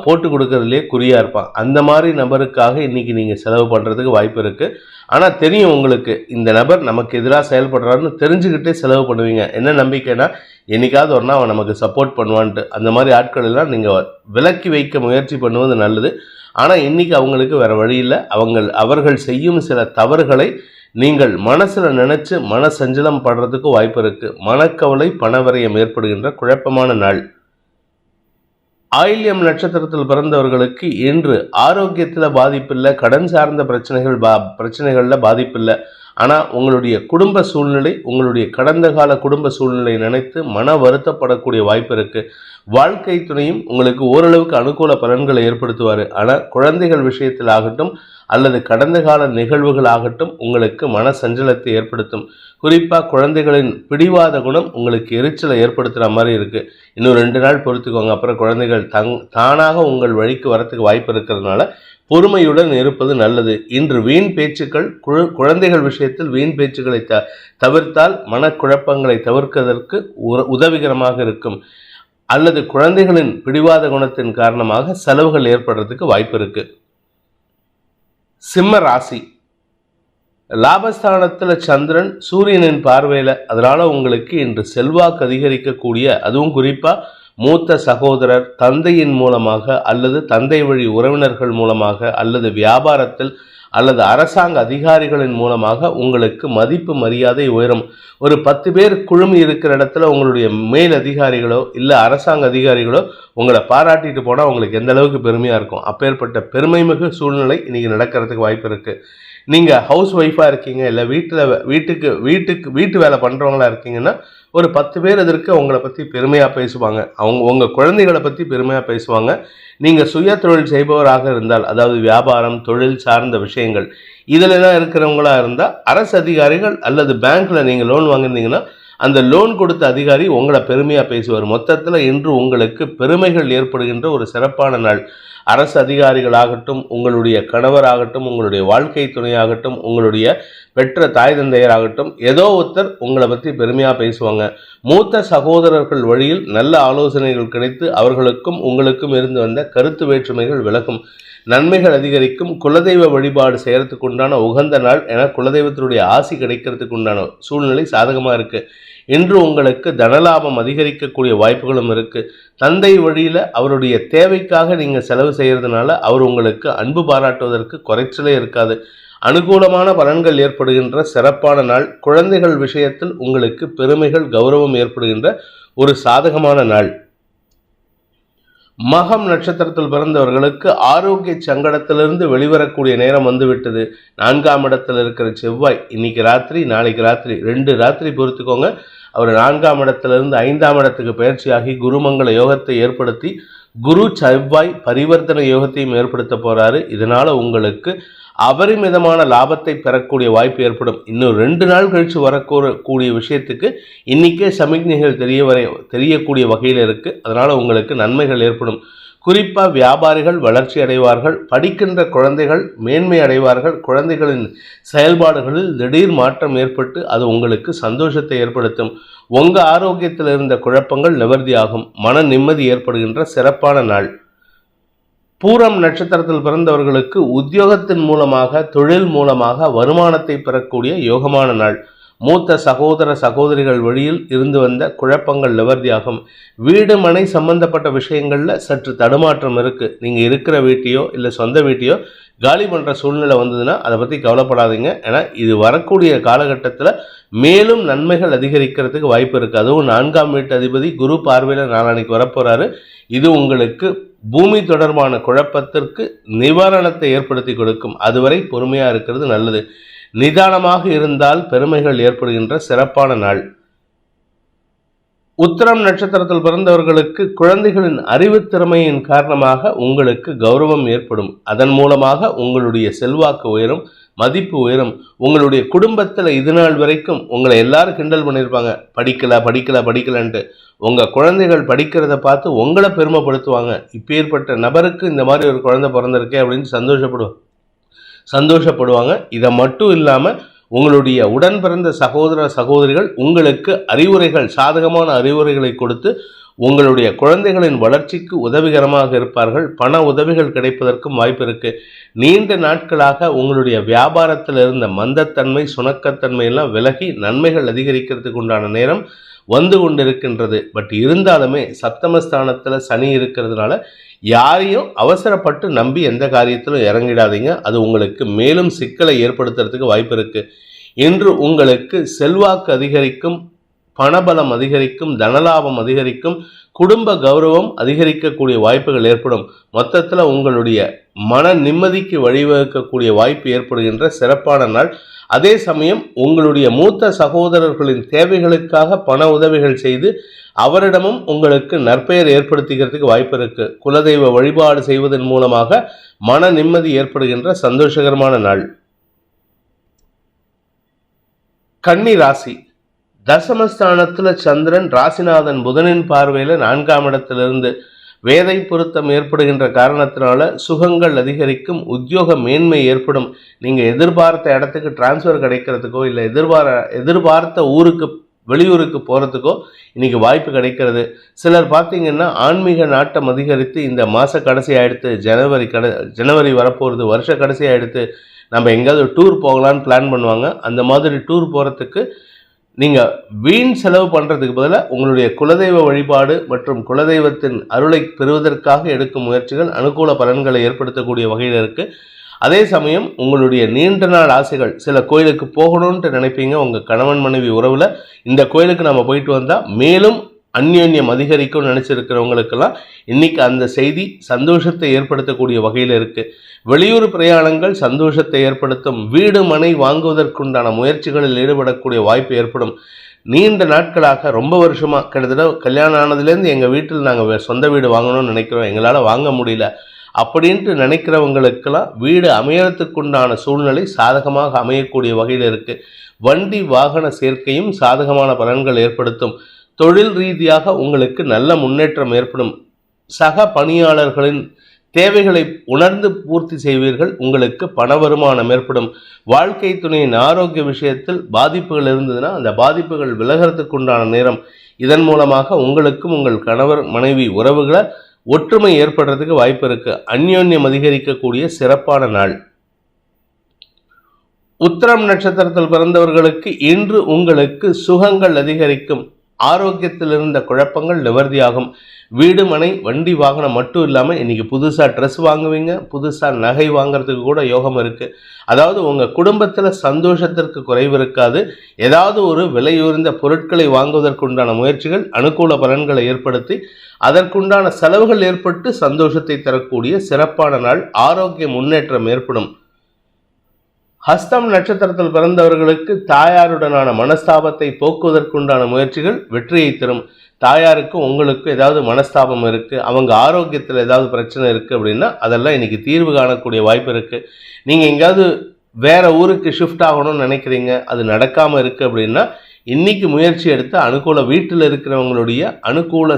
போட்டு கொடுக்கறதுலேயே குறியாக இருப்பான். அந்த மாதிரி நபருக்காக இன்றைக்கி நீங்கள் செலவு பண்ணுறதுக்கு வாய்ப்பு இருக்குது. ஆனால் தெரியும் உங்களுக்கு இந்த நபர் நமக்கு எதிராக செயல்படுறான்னு தெரிஞ்சுக்கிட்டே செலவு பண்ணுவீங்க. என்ன நம்பிக்கைன்னா, என்னைக்காவது ஒரு நாள் அவன் நமக்கு சப்போர்ட் பண்ணுவான்ட்டு. அந்த மாதிரி ஆட்கள் எல்லாம் நீங்கள் விலக்கி வைக்க முயற்சி பண்ணுவது நல்லது. ஆனால் இன்றைக்கி அவங்களுக்கு வேறு வழி இல்லை. அவர்கள் செய்யும் சில தவறுகளை நீங்கள் மனசில் நினச்சி மனசஞ்சலம் படுறதுக்கு வாய்ப்பு இருக்குது. மனக்கவலை, பணவரையம் ஏற்படுகின்ற குழப்பமான நாள். ஆயில்யம் நட்சத்திரத்தில் பிறந்தவர்களுக்கு இன்று ஆரோக்கியத்தில் பாதிப்பில்லை, கடன் சார்ந்த பிரச்சனைகளில் பாதிப்பில்லை. ஆனால் உங்களுடைய குடும்ப சூழ்நிலை, உங்களுடைய கடந்த கால குடும்ப சூழ்நிலை நினைத்து மன வருத்தப்படக்கூடிய வாய்ப்பு இருக்குது. வாழ்க்கை துணையும் உங்களுக்கு ஓரளவுக்கு அனுகூல பலன்களை ஏற்படுத்துவார். ஆனால் குழந்தைகள் விஷயத்தில் ஆகட்டும் அல்லது கடந்த கால நிகழ்வுகள் ஆகட்டும் உங்களுக்கு மன சஞ்சலத்தை ஏற்படுத்தும். குறிப்பாக குழந்தைகளின் பிடிவாத குணம் உங்களுக்கு எரிச்சலை ஏற்படுத்துகிற மாதிரி இருக்குது. இன்னும் 2 நாள் பொறுத்துக்கோங்க. அப்புறம் குழந்தைகள் தானாக உங்கள் வழிக்கு வரத்துக்கு வாய்ப்பு இருக்கிறதுனால பொறுமையுடன் இருப்பது நல்லது. இன்று வீண் பேச்சுக்கள், குழந்தைகள் விஷயத்தில் வீண் பேச்சுக்களை தவிர்த்தால் மனக்குழப்பங்களை தவிர்ப்பதற்கு உதவிகரமாக இருக்கும். அல்லது குழந்தைகளின் பிடிவாத குணத்தின் காரணமாக செலவுகள் ஏற்படுறதுக்கு வாய்ப்பு இருக்குது. சிம்ம ராசி. லாபஸ்தானத்தில் சந்திரன் சூரியனின் பார்வையில், அதனால் உங்களுக்கு இன்று செல்வாக்கு அதிகரிக்கக்கூடிய, அதுவும் குறிப்பாக மூத்த சகோதரர், தந்தையின் மூலமாக அல்லது தந்தை வழி உறவினர்கள் மூலமாக அல்லது வியாபாரத்தில் அல்லது அரசாங்க அதிகாரிகளின் மூலமாக உங்களுக்கு மதிப்பு மரியாதை உயரும். ஒரு 10 பேர் குழுமி இருக்கிற இடத்துல உங்களுடைய மேல் அதிகாரிகளோ இல்லை அரசாங்க அதிகாரிகளோ உங்களை பாராட்டிட்டு போனால் உங்களுக்கு எந்த அளவுக்கு பெருமையாக இருக்கும். அப்பேற்பட்ட பெருமை மிகு சூழ்நிலை இன்றைக்கி நடக்கிறதுக்கு வாய்ப்பு இருக்குது. நீங்கள் ஹவுஸ் ஒய்ஃபாக இருக்கீங்க, இல்லை வீட்டு வேலை பண்ணுறவங்களா இருக்கீங்கன்னா ஒரு 10 பேர் இதற்கு உங்களை பற்றி பெருமையாக பேசுவாங்க. உங்கள் குழந்தைகளை பற்றி பெருமையாக பேசுவாங்க. நீங்கள் சுய தொழில் செய்பவராக இருந்தால், அதாவது வியாபாரம், தொழில் சார்ந்த விஷயங்கள் இதிலெல்லாம் இருக்கிறவங்களா இருந்தால் அரசு அதிகாரிகள் அல்லது பேங்க்கில் நீங்கள் லோன் வாங்கியிருந்தீங்கன்னா அந்த லோன் கொடுத்த அதிகாரி உங்களை பெருமையாக பேசுவார். மொத்தத்தில் இன்று உங்களுக்கு பெருமைகள் ஏற்படுகின்ற ஒரு சிறப்பான நாள். அரசு அதிகாரிகளாகட்டும், உங்களுடைய கணவராகட்டும், உங்களுடைய வாழ்க்கை துணையாகட்டும், உங்களுடைய பெற்ற தாய் தந்தையராகட்டும், ஏதோ ஒருத்தர் உங்களை பற்றி பெருமையாக பேசுவாங்க. மூத்த சகோதரர்கள் வழியில் நல்ல ஆலோசனைகள் கிடைத்து அவர்களுக்கும் உங்களுக்கும் இருந்து வந்த கருத்து வேற்றுமைகள் விலகும். நன்மைகள் அதிகரிக்கும். குலதெய்வ வழிபாடு செய்கிறதுக்கு உண்டான உகந்த நாள் என குலதெய்வத்தினுடைய ஆசி கிடைக்கிறதுக்கு உண்டான சூழ்நிலை சாதகமாக இருக்குது. இன்று உங்களுக்கு தனலாபம் அதிகரிக்கக்கூடிய வாய்ப்புகளும் இருக்குது. தந்தை வழியில் அவருடைய தேவைக்காக நீங்கள் செலவு செய்கிறதுனால அவர் உங்களுக்கு அன்பு பாராட்டுவதற்கு குறைச்சலே இருக்காது. அனுகூலமான பலன்கள் ஏற்படுகின்ற சிறப்பான நாள். குழந்தைகள் விஷயத்தில் உங்களுக்கு பெருமைகள், கௌரவம் ஏற்படுகின்ற ஒரு சாதகமான நாள். மகம் நட்சத்திரத்தில் பிறந்தவர்களுக்கு ஆரோக்கிய சங்கடத்திலிருந்து வெளிவரக்கூடிய நேரம் வந்துவிட்டது. 4ஆம் இடத்தில் இருக்கிற செவ்வாய் இன்னைக்கு ராத்திரி நாளைக்கு ராத்திரி 2 ராத்திரி பொறுத்துக்கோங்க. அவர் 4ஆம் இடத்திலிருந்து 5ஆம் இடத்துக்கு பயிற்சியாகி குருமங்கள யோகத்தை ஏற்படுத்தி குரு செவ்வாய் பரிவர்த்தனை யோகத்தையும் ஏற்படுத்த போறாரு. இதனால உங்களுக்கு அபரிமிதமான லாபத்தை பெறக்கூடிய வாய்ப்பு ஏற்படும். இன்னும் 2 நாள் கழித்து வரக்கூடிய விஷயத்துக்கு இன்றைக்கே சமிக்ஞைகள் தெரியக்கூடிய வகையில் இருக்குது. அதனால் உங்களுக்கு நன்மைகள் ஏற்படும். குறிப்பாக வியாபாரிகள் வளர்ச்சி அடைவார்கள். படிக்கின்ற குழந்தைகள் மேன்மை அடைவார்கள். குழந்தைகளின் செயல்பாடுகளில் திடீர் மாற்றம் ஏற்பட்டு அது உங்களுக்கு சந்தோஷத்தை ஏற்படுத்தும். உங்கள் ஆரோக்கியத்தில் இருந்த குழப்பங்கள் நிவர்த்தியாகும். மன நிம்மதி ஏற்படுகின்ற சிறப்பான நாள். பூரம் நட்சத்திரத்தில் பிறந்தவர்களுக்கு உத்தியோகத்தின் மூலமாக, தொழில் மூலமாக வருமானத்தை பெறக்கூடிய யோகமான நாள். மூத்த சகோதர சகோதரிகள் வழியில் இருந்து வந்த குழப்பங்கள் நிவர்த்தியாகும். வீடு மனை சம்பந்தப்பட்ட விஷயங்கள்ல சற்று தடுமாற்றம் இருக்கு. நீங்க இருக்கிற வீட்டையோ இல்லை சொந்த வீட்டையோ காலி பண்ற சூழ்நிலை வந்ததுன்னா அதை பத்தி கவலைப்படாதீங்க. ஏன்னா இது வரக்கூடிய காலகட்டத்தில் மேலும் நன்மைகள் அதிகரிக்கிறதுக்கு வாய்ப்பு இருக்கு. அதுவும் 4ஆம் வீட்டு அதிபதி குரு பார்வையில நாளானைக்கு வரப்போறாரு. இது உங்களுக்கு பூமி தொடர்பான குழப்பத்திற்கு நிவாரணத்தை ஏற்படுத்தி கொடுக்கும். அதுவரை பொறுமையா இருக்கிறது நல்லது. நிதானமாக இருந்தால் பெருமைகள் ஏற்படுகின்ற சிறப்பான நாள். உத்திரம் நட்சத்திரத்தில் பிறந்தவர்களுக்கு குழந்தைகளின் அறிவுத்திறமையின் காரணமாக உங்களுக்கு கௌரவம் ஏற்படும். அதன் மூலமாக உங்களுடைய செல்வாக்கு உயரும், மதிப்பு உயரும். உங்களுடைய குடும்பத்தில் இது நாள் வரைக்கும் உங்களை எல்லாரும் கிண்டல் பண்ணியிருப்பாங்க, படிக்கலன்ட்டு. உங்கள் குழந்தைகள் படிக்கிறத பார்த்து உங்களை பெருமைப்படுத்துவாங்க. இப்பேற்பட்ட நபருக்கு இந்த மாதிரி ஒரு குழந்தை பிறந்திருக்கே அப்படின்னு சந்தோஷப்படுவாங்க. இதை மட்டும் இல்லாமல் உங்களுடைய உடன் பிறந்த சகோதர சகோதரிகள் உங்களுக்கு அறிவுரைகள், சாதகமான அறிவுரைகளை கொடுத்து உங்களுடைய குழந்தைகளின் வளர்ச்சிக்கு உதவிகரமாக இருப்பார்கள். பண உதவிகள் கிடைப்பதற்கும் வாய்ப்பு இருக்கு. நீண்ட நாட்களாக உங்களுடைய வியாபாரத்தில் இருந்த மந்தத்தன்மை, சுணக்கத்தன்மை எல்லாம் விலகி நன்மைகள் அதிகரிக்கிறதுக்கு உண்டான நேரம் வந்து கொண்டிருக்கின்றது. பட் இருந்தாலுமே சப்தமஸ்தானத்தில் சனி இருக்கிறதுனால யாரையும் அவசரப்பட்டு நம்பி எந்த காரியத்திலும் இறங்கிடாதீங்க. அது உங்களுக்கு மேலும் சிக்கலை ஏற்படுத்துறதுக்கு வாய்ப்பு இருக்கு. இன்று உங்களுக்கு செல்வாக்கு அதிகரிக்கும், பணபலம் அதிகரிக்கும், தனலாபம் அதிகரிக்கும், குடும்ப கௌரவம் அதிகரிக்கக்கூடிய வாய்ப்புகள் ஏற்படும். மொத்தத்தில் உங்களுடைய மன நிம்மதிக்கு வழிவகுக்கக்கூடிய வாய்ப்பு ஏற்படுகின்ற சிறப்பான நாள். அதே சமயம் உங்களுடைய மூத்த சகோதரர்களின் தேவைகளுக்காக பண உதவிகள் செய்து அவரிடமும் உங்களுக்கு நற்பெயர் ஏற்படுத்திக்கிறதுக்கு வாய்ப்பு இருக்கு. குலதெய்வ வழிபாடு செய்வதன் மூலமாக மன நிம்மதி ஏற்படுகின்ற சந்தோஷகரமான நாள். கன்னி ராசி. தசமஸ்தானத்தில் சந்திரன் ராசிநாதன் புதனின் பார்வையில் 4ஆம் இடத்திலிருந்து வேதை பொருத்தம் ஏற்படுகின்ற காரணத்தினால சுகங்கள் அதிகரிக்கும், உத்தியோக மேன்மை ஏற்படும். நீங்கள் எதிர்பார்த்த இடத்துக்கு டிரான்ஸ்ஃபர் கிடைக்கிறதுக்கோ இல்லை எதிர்பார்த்த வெளியூருக்கு போகிறதுக்கோ இன்னைக்கு வாய்ப்பு கிடைக்கிறது. சிலர் பார்த்தீங்கன்னா ஆன்மீக நாட்டம் அதிகரித்து இந்த மாத கடைசி ஆகிடுத்து, ஜனவரி வரப்போகிறது, வருஷ கடைசி ஆகிடுத்து, நம்ம எங்கேயாவது டூர் போகலான்னு பிளான் பண்ணுவாங்க. அந்த மாதிரி டூர் போகிறதுக்கு நீங்கள் வீண் செலவு பண்ணுறதுக்கு பதிலாக உங்களுடைய குலதெய்வ வழிபாடு மற்றும் குலதெய்வத்தின் அருளை பெறுவதற்காக எடுக்கும் முயற்சிகள் அனுகூல பலன்களை ஏற்படுத்தக்கூடிய வகையில் இருக்குது. அதே சமயம் உங்களுடைய நீண்ட நாள் ஆசைகள், சில கோயிலுக்கு போகணும்ன்ட்டு நினைப்பீங்க. உங்கள் கணவன் மனைவி உறவில் இந்த கோயிலுக்கு நம்ம போயிட்டு வந்தால் மேலும் அந்யோன்யம் அதிகரிக்கும் நினச்சிருக்கிறவங்களுக்கெல்லாம் இன்னைக்கு அந்த செய்தி சந்தோஷத்தை ஏற்படுத்தக்கூடிய வகையில் இருக்குது. வெளியூர் பிரயாணங்கள் சந்தோஷத்தை ஏற்படுத்தும். வீடு மனை வாங்குவதற்குண்டான முயற்சிகளில் ஈடுபடக்கூடிய வாய்ப்பு ஏற்படும். நீண்ட நாட்களாக ரொம்ப வருஷமாக கிட்டத்தட்ட கல்யாணம் ஆனதுலேருந்து எங்கள் வீட்டில் நாங்கள் சொந்த வீடு வாங்கணும்னு நினைக்கிறோம், எங்களால் வாங்க முடியல அப்படின்ட்டு நினைக்கிறவங்களுக்கெல்லாம் வீடு அமையறதுக்குண்டான சூழ்நிலை சாதகமாக அமையக்கூடிய வகையில் இருக்குது. வண்டி வாகன சேர்க்கையும் சாதகமான பலன்கள் ஏற்படுத்தும். தொழில் ரீதியாக உங்களுக்கு நல்ல முன்னேற்றம் ஏற்படும். சக பணியாளர்களின் தேவைகளை உணர்ந்து பூர்த்தி செய்வீர்கள். உங்களுக்கு பண வருமானம் ஏற்படும். வாழ்க்கை துணையின் ஆரோக்கிய விஷயத்தில் பாதிப்புகள் இருந்ததுன்னா அந்த பாதிப்புகள் விலகிறதுக்கு உண்டான நேரம். இதன் மூலமாக உங்களுக்கும் உங்கள் கணவர் மனைவி உறவுகளை ஒற்றுமை ஏற்படுறதுக்கு வாய்ப்பு இருக்கு. அந்யோன்யம் அதிகரிக்கக்கூடிய சிறப்பான நாள். உத்திரம் நட்சத்திரத்தில் பிறந்தவர்களுக்கு இன்று உங்களுக்கு சுகங்கள் அதிகரிக்கும். ஆரோக்கியத்தில் இருந்த குழப்பங்கள் நிவர்த்தியாகும். வீடு மனை வண்டி வாகனம் மட்டும் இல்லாமல் இன்னைக்கு புதுசாக ட்ரெஸ் வாங்குவீங்க, புதுசாக நகை வாங்கிறதுக்கு கூட யோகம் இருக்குது. அதாவது உங்கள் குடும்பத்தில் சந்தோஷத்திற்கு குறைவு இருக்காது. ஏதாவது ஒரு விலையுயர்ந்த பொருட்களை வாங்குவதற்குண்டான முயற்சிகள் அனுகூல பலன்களை ஏற்படுத்தி அதற்குண்டான செலவுகள் ஏற்பட்டு சந்தோஷத்தை தரக்கூடிய சிறப்பான நாள். ஆரோக்கிய முன்னேற்றம் ஏற்படும். ஹஸ்தம் நட்சத்திரத்தில் பிறந்தவர்களுக்கு தாயாருடனான மனஸ்தாபத்தை போக்குவதற்குண்டான முயற்சிகள் வெற்றியை தரும். தாயாருக்கு உங்களுக்கு ஏதாவது மனஸ்தாபம் இருக்குது, அவங்க ஆரோக்கியத்தில் ஏதாவது பிரச்சனை இருக்குது அப்படின்னா அதெல்லாம் இன்னைக்கு தீர்வு காணக்கூடிய வாய்ப்பு இருக்குது. நீங்கள் எங்கேயாவது வேற ஊருக்கு ஷிஃப்ட் ஆகணும்னு நினைக்கிறீங்க, அது நடக்காமல் இருக்குது அப்படின்னா இன்னைக்கு முயற்சி எடுத்து அனுகூல வீட்டில் இருக்கிறவங்களுடைய அனுகூல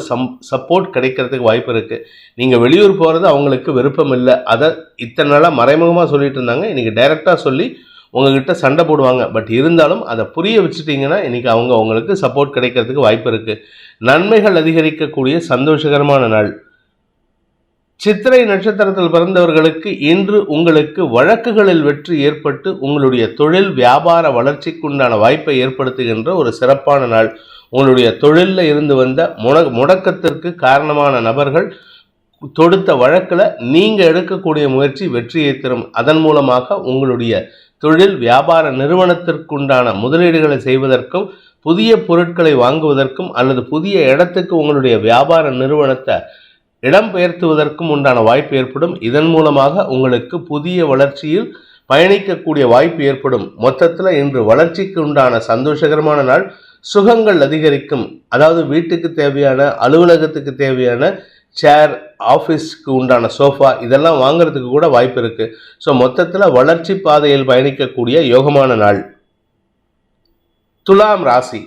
சப்போர்ட் கிடைக்கிறதுக்கு வாய்ப்பு இருக்குது. நீங்கள் வெளியூர் போகிறது அவங்களுக்கு விருப்பம் இல்லை, அதை இத்தனை நாளாக மறைமுகமாக சொல்லிட்டு இருந்தாங்க. இன்றைக்கி டைரெக்டாக சொல்லி உங்ககிட்ட சண்டை போடுவாங்க. பட் இருந்தாலும் அதை புரிய வச்சுட்டிங்கன்னா இன்றைக்கி அவங்களுக்கு சப்போர்ட் கிடைக்கிறதுக்கு வாய்ப்பு இருக்குது. நன்மைகள் அதிகரிக்கக்கூடிய சந்தோஷகரமான நாள். சித்திரை நட்சத்திரத்தில் பிறந்தவர்களுக்கு இன்று உங்களுக்கு வழக்குகளில் வெற்றி ஏற்பட்டு உங்களுடைய தொழில் வியாபார வளர்ச்சிக்குண்டான வாய்ப்பை ஏற்படுத்துகின்ற ஒரு சிறப்பான நாள். உங்களுடைய தொழிலில் இருந்து வந்த முடக்கத்திற்கு காரணமான நபர்கள் தொடுத்த வழக்கில் நீங்கள் எடுக்கக்கூடிய முயற்சி வெற்றியை தரும். அதன் மூலமாக உங்களுடைய தொழில் வியாபார நிறுவனத்திற்குண்டான முதலீடுகளை செய்வதற்கும் புதிய பொருட்களை வாங்குவதற்கும் அல்லது புதிய இடத்துக்கு உங்களுடைய வியாபார நிறுவனத்தை இடம்பெயர்த்துவதற்கும் உண்டான வாய்ப்பு ஏற்படும். இதன் மூலமாக உங்களுக்கு புதிய வளர்ச்சியில் பயணிக்கக்கூடிய வாய்ப்பு ஏற்படும். மொத்தத்தில் இன்று வளர்ச்சிக்கு உண்டான சந்தோஷகரமான நாள். சுகங்கள் அதிகரிக்கும். அதாவது வீட்டுக்கு தேவையான, அலுவலகத்துக்கு தேவையான சேர், ஆஃபீஸ்க்கு உண்டான சோஃபா இதெல்லாம் வாங்குறதுக்கு கூட வாய்ப்பு இருக்குது. ஸோ மொத்தத்தில் வளர்ச்சி பாதையில் பயணிக்கக்கூடிய யோகமான நாள். துலாம் ராசி.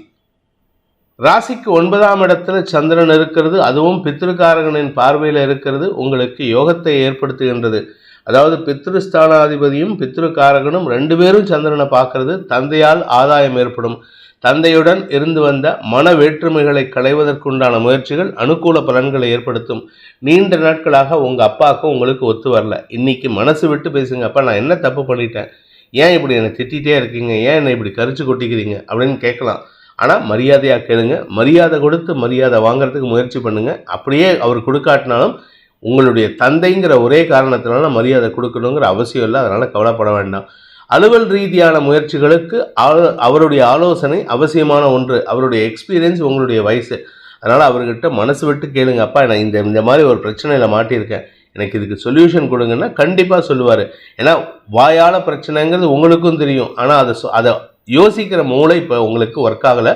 ராசிக்கு 9ஆம் இடத்துல சந்திரன் இருக்கிறது, அதுவும் பித்ருக்காரகனின் பார்வையில் இருக்கிறது, உங்களுக்கு யோகத்தை ஏற்படுத்துகின்றது. அதாவது பித்ருஸ்தானாதிபதியும் பித்ருக்காரகனும் 2 பேரும் சந்திரனை பார்க்கறது. தந்தையால் ஆதாயம் ஏற்படும். தந்தையுடன் இருந்து வந்த மன வேற்றுமைகளை களைவதற்குண்டான முயற்சிகள் அனுகூல பலன்களை ஏற்படுத்தும். நீண்ட நாட்களாக உங்கள் அப்பாவுக்கும் உங்களுக்கு ஒத்து வரல. இன்னைக்கு மனசு விட்டு பேசுங்க. அப்பா, நான் என்ன தப்பு பண்ணிட்டேன், ஏன் இப்படி என்னை திட்டிகிட்டே இருக்கீங்க, ஏன் என்னை இப்படி கரிச்சு கொட்டிக்கிறீங்க அப்படின்னு கேட்கலாம். ஆனால் மரியாதையாக கேளுங்க. மரியாதை கொடுத்து மரியாதை வாங்கிறதுக்கு முயற்சி பண்ணுங்கள். அப்படியே அவர் கொடுக்காட்டினாலும் உங்களுடைய தந்தைங்கிற ஒரே காரணத்தினால மரியாதை கொடுக்கணுங்கிற அவசியம் இல்லை. அதனால் கவலைப்பட வேண்டாம். அலுவல் ரீதியான முயற்சிகளுக்கு அவருடைய ஆலோசனை அவசியமான ஒன்று. அவருடைய எக்ஸ்பீரியன்ஸ் உங்களுடைய வயசு. அதனால் அவர்கிட்ட மனசு விட்டு கேளுங்க. அப்பா, நான் இந்த மாதிரி ஒரு பிரச்சனையில் மாட்டியிருக்கேன், எனக்கு இதுக்கு சொல்யூஷன் கொடுங்கன்னா கண்டிப்பாக சொல்லுவார். ஏன்னா வாயால் பிரச்சனைங்கிறது உங்களுக்கும் தெரியும். ஆனால் அதை யோசிக்கிற மூளை இப்போ உங்களுக்கு ஒர்க் ஆகலை.